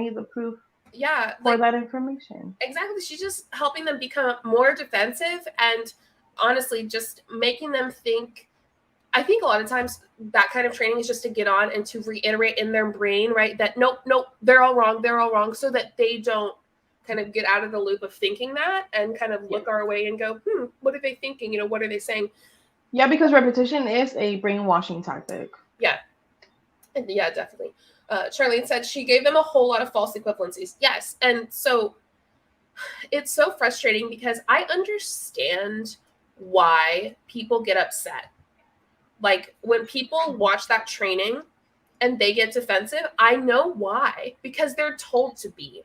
the proof. Yeah, for that information. Exactly. She's just helping them become more defensive and honestly just making them think. I think a lot of times that kind of training is just to get on and to reiterate in their brain, right? That nope, they're all wrong, so that they don't kind of get out of the loop of thinking that and kind of look our way and go, what are they thinking? What are they saying? Yeah, because repetition is a brainwashing tactic. Yeah. Yeah, definitely. Charlene said she gave them a whole lot of false equivalencies. Yes. And so it's so frustrating because I understand why people get upset. Like when people watch that training and they get defensive, I know why, because they're told to be.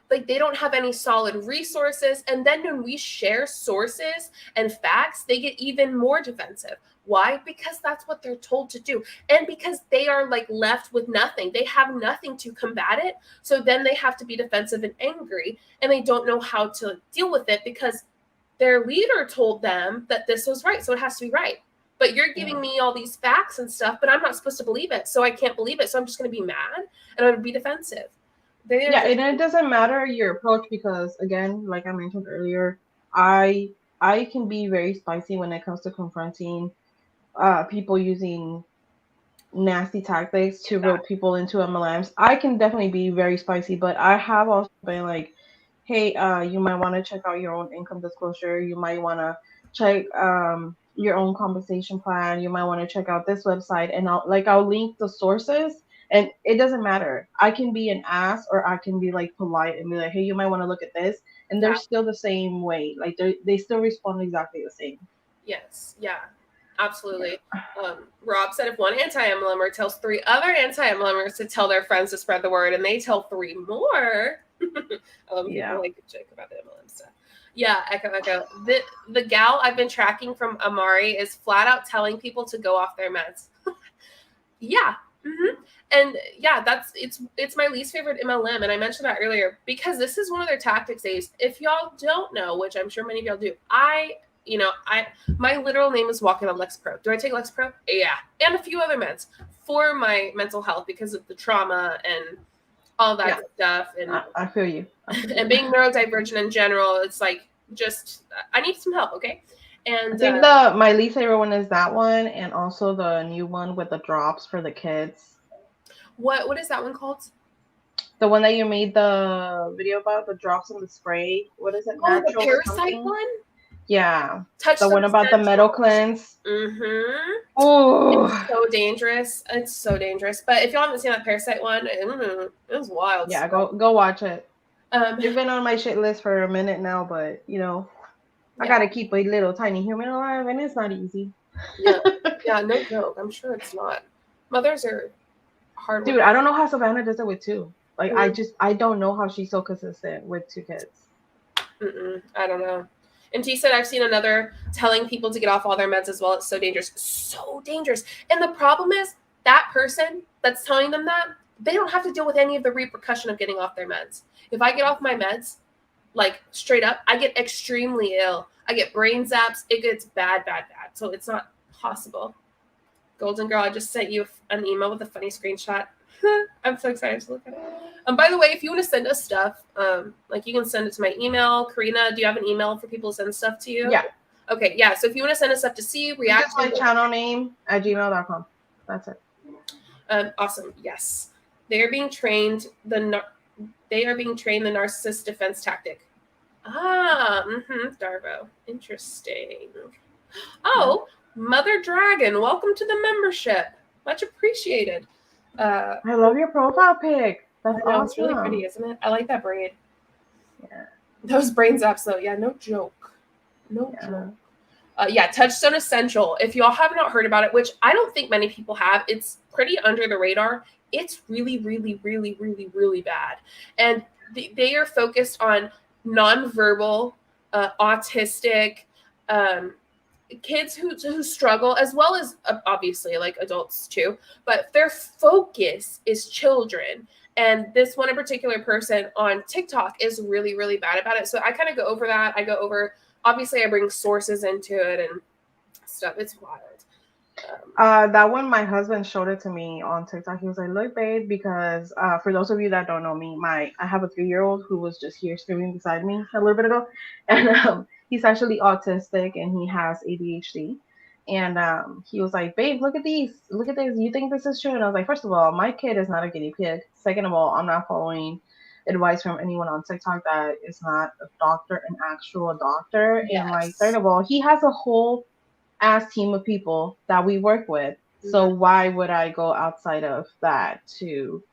Like they don't have any solid resources. And then when we share sources and facts, they get even more defensive. Why? Because that's what they're told to do. And because they are like left with nothing. They have nothing to combat it. So then they have to be defensive and angry. And they don't know how to deal with it because their leader told them that this was right. So it has to be right. But you're giving me all these facts and stuff, but I'm not supposed to believe it. So I can't believe it. So I'm just going to be mad and I'm going to be defensive. Yeah, and it doesn't matter your approach because, again, like I mentioned earlier, I can be very spicy when it comes to confronting people using nasty tactics to rope people into MLMs. I can definitely be very spicy, but I have also been like, hey, you might want to check out your own income disclosure. You might want to check your own compensation plan. You might want to check out this website, and I'll link the sources. And it doesn't matter. I can be an ass or I can be like polite and be like, hey, you might want to look at this. And they're still the same way. Like they still respond exactly the same. Yes. Yeah, absolutely. Rob said if one anti-MLMer tells 3 other anti-MLMers to tell their friends to spread the word and they tell 3 more. People like to joke about the MLM stuff. Yeah, echo. The gal I've been tracking from Amare is flat out telling people to go off their meds. Yeah. And yeah, it's my least favorite MLM, and I mentioned that earlier because this is one of their tactics. If y'all don't know, which I'm sure many of y'all do, my literal name is walking on Lexapro. Do I take Lexapro? Yeah, and a few other meds for my mental health because of the trauma and all that stuff. And I feel you. and being neurodivergent in general, it's like just I need some help, okay? And I think my least favorite one is that one, and also the new one with the drops for the kids. what is that one called? The one that you made the video about, the drops in the spray. What is it? Oh, the Natural parasite something? one? Yeah. Touch the one about the metal cleanse. Oh, Oh, it's so dangerous. It's so dangerous. But if y'all haven't seen that parasite one, it was wild. yeah. Go watch it. Um, It's been on my shit list for a minute now, but I yeah. gotta keep a little tiny human alive, and it's not easy. yeah, no joke. I'm sure it's not. Mothers are hard. Dude, I don't know how Savannah does it with two. Like, Mm. I don't know how she's so consistent with two kids. I don't know. And T said, I've seen another telling people to get off all their meds as well. It's so dangerous. So dangerous. And the problem is that person that's telling them that, they don't have to deal with any of the repercussion of getting off their meds. If I get off my meds, like straight up, I get extremely ill. I get brain zaps. It gets bad. So it's not possible. Golden Girl, I just sent you an email with a funny screenshot. I'm so excited to look at it. By the way, if you want to send us stuff, like you can send it to my email. Karina, do you have an email for people to send stuff to you? Yeah. Okay, yeah. So if you want to send us stuff to see, react That's my channel name at gmail.com. That's it. Awesome. Yes. They are being trained the narcissist defense tactic. Darvo. Interesting. Oh, Mother Dragon, welcome to the membership. Much appreciated. I love your profile pic. That's awesome. It's really pretty, isn't it? I like that braid. Yeah. Those brain zaps, though. Yeah, no joke. No joke. Touchstone Essential. If y'all have not heard about it, which I don't think many people have, it's pretty under the radar. It's really, really, really, really, really bad. And they are focused on nonverbal, autistic, kids who struggle, as well as obviously like adults too, but their focus is children. And this one in particular person on TikTok is really, really bad about it. So I kind of go over that. Obviously I bring sources into it and stuff. It's wild. That one, my husband showed it to me on TikTok. He was like, look, babe, because for those of you that don't know me, I have a 3-year-old who was just here screaming beside me a little bit ago. And he's actually autistic and he has ADHD. And he was like, babe, look at these. Look at this. You think this is true? And I was like, first of all, my kid is not a guinea pig. Second of all, I'm not following advice from anyone on TikTok that is not a doctor, an actual doctor. Yes. And like, third of all, he has a whole ass team of people that we work with. So why would I go outside of that to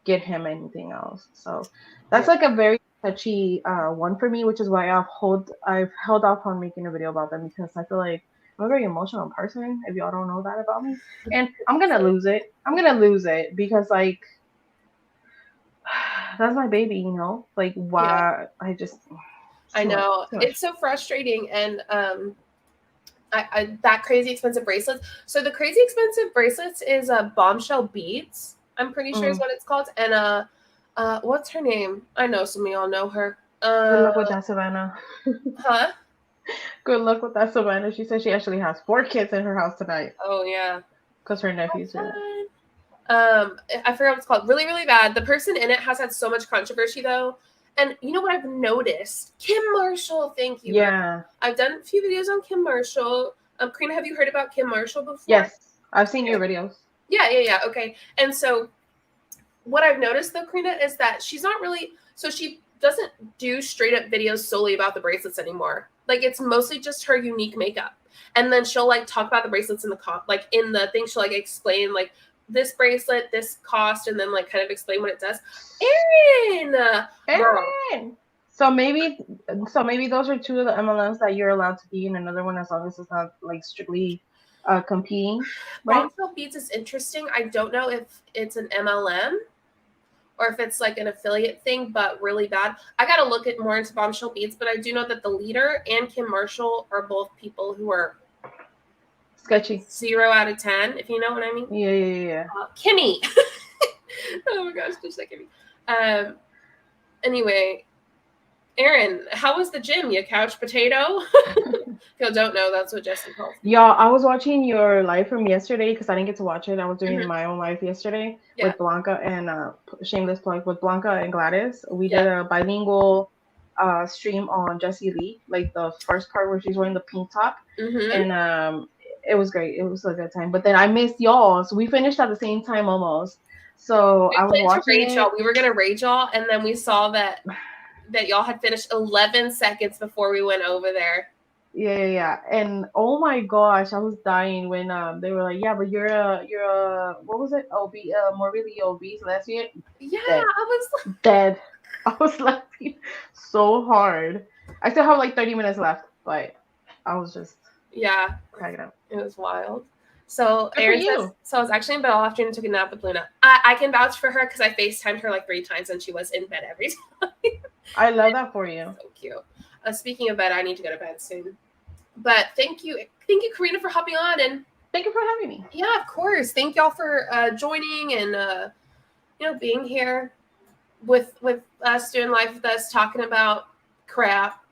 get him anything else? So that's like a very touchy one for me, which is why I've held off on making a video about them, because I feel like I'm a very emotional person, if y'all don't know that about me. And I'm gonna lose it because like that's my baby, like why I know it's so frustrating. And that crazy expensive bracelets. So the crazy expensive bracelets is bombshell beads. I'm pretty sure is what it's called. And what's her name? I know some of y'all know her. Good luck with that, Savannah. Huh? Good luck with that, Savannah. She said she actually has 4 kids in her house tonight. Oh yeah. Because her nephew's here. I forgot what it's called. Really, really bad. The person in it has had so much controversy though. And you know what I've noticed? Kim Marshall, thank you. Yeah. I've done a few videos on Kim Marshall. Karina, have you heard about Kim Marshall before? Yes. I've seen your videos. Yeah. Okay. And so what I've noticed though, Karina, is that she's not really, so she doesn't do straight up videos solely about the bracelets anymore. Like it's mostly just her unique makeup. And then she'll like talk about the bracelets in the thing. She'll like explain like this bracelet, this cost, and then like kind of explain what it does. Erin! So maybe those are 2 of the MLMs that you're allowed to be in, another one as long as it's not like strictly competing. Right? Bombshell Beads is interesting. I don't know if it's an MLM or if it's like an affiliate thing, but really bad. I got to look at more into Bombshell Beads, but I do know that the leader and Kim Marshall are both people who are sketchy. 0 out of 10, if you know what I mean. Yeah. Kimmy. Oh my gosh, just like Kimmy. Anyway, Aaron, how was the gym? You couch potato? If you don't know, that's what Jesse calls me. Y'all, I was watching your live from yesterday because I didn't get to watch it. I was doing my own live yesterday with Blanca and shameless plug with Blanca and Gladys. We did a bilingual stream on Jessie Lee, like the first part where she's wearing the pink top, and it was great. It was a good time. But then I missed y'all, so we finished at the same time almost. So I was watching it. Y'all. We were gonna raid y'all, and then we saw that y'all had finished 11 seconds before we went over there. Yeah. And oh my gosh, I was dying when they were like, yeah, but you're a what was it? Morbidly obese lesbian. Yeah, dead. I was dead. I was laughing so hard. I still have like 30 minutes left, but I was just cracking up. It was wild. So Good Aaron for you. says, so I was actually in bed all afternoon and took a nap with Luna. I can vouch for her because I FaceTimed her like 3 times and she was in bed every time. I love that for you. So cute. Speaking of bed, I need to go to bed soon. But thank you, Karina, for hopping on, and thank you for having me. Yeah, of course. Thank y'all for joining and being here with us, doing live with us, talking about crap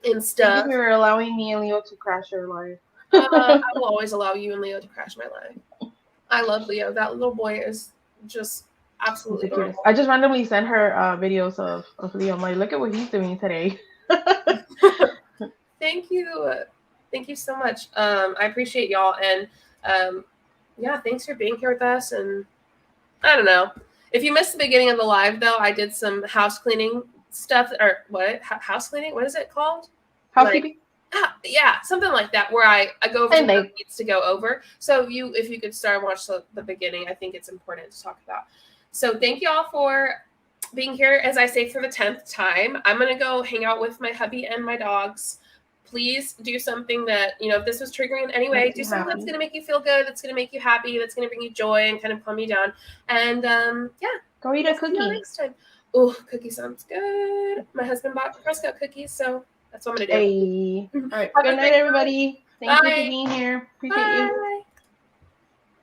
and stuff. Thank you for allowing me and Leo to crash your life. I will always allow you and Leo to crash my life. I love Leo. That little boy is just absolutely adorable. I just randomly sent her videos of Leo. I'm like, look at what he's doing today. Thank you so much. I appreciate y'all, and thanks for being here with us. And I don't know if you missed the beginning of the live, though. I did some house cleaning stuff, or what? House cleaning? What is it called? Housekeeping. Something like that, where I go over what needs to go over. So if you could start and watch the beginning, I think it's important to talk about. So thank you all for being here. As I say for the 10th time, I'm gonna go hang out with my hubby and my dogs. Please do something that, if this was triggering in any way, do something that's going to make you feel good, that's going to make you happy, that's going to bring you joy and kind of calm you down. And go eat a cookie next time. Oh, cookie sounds good. My husband bought Prescott cookies, so that's what I'm going to do. All right. Good night, everybody. Thank you for being here. Appreciate you.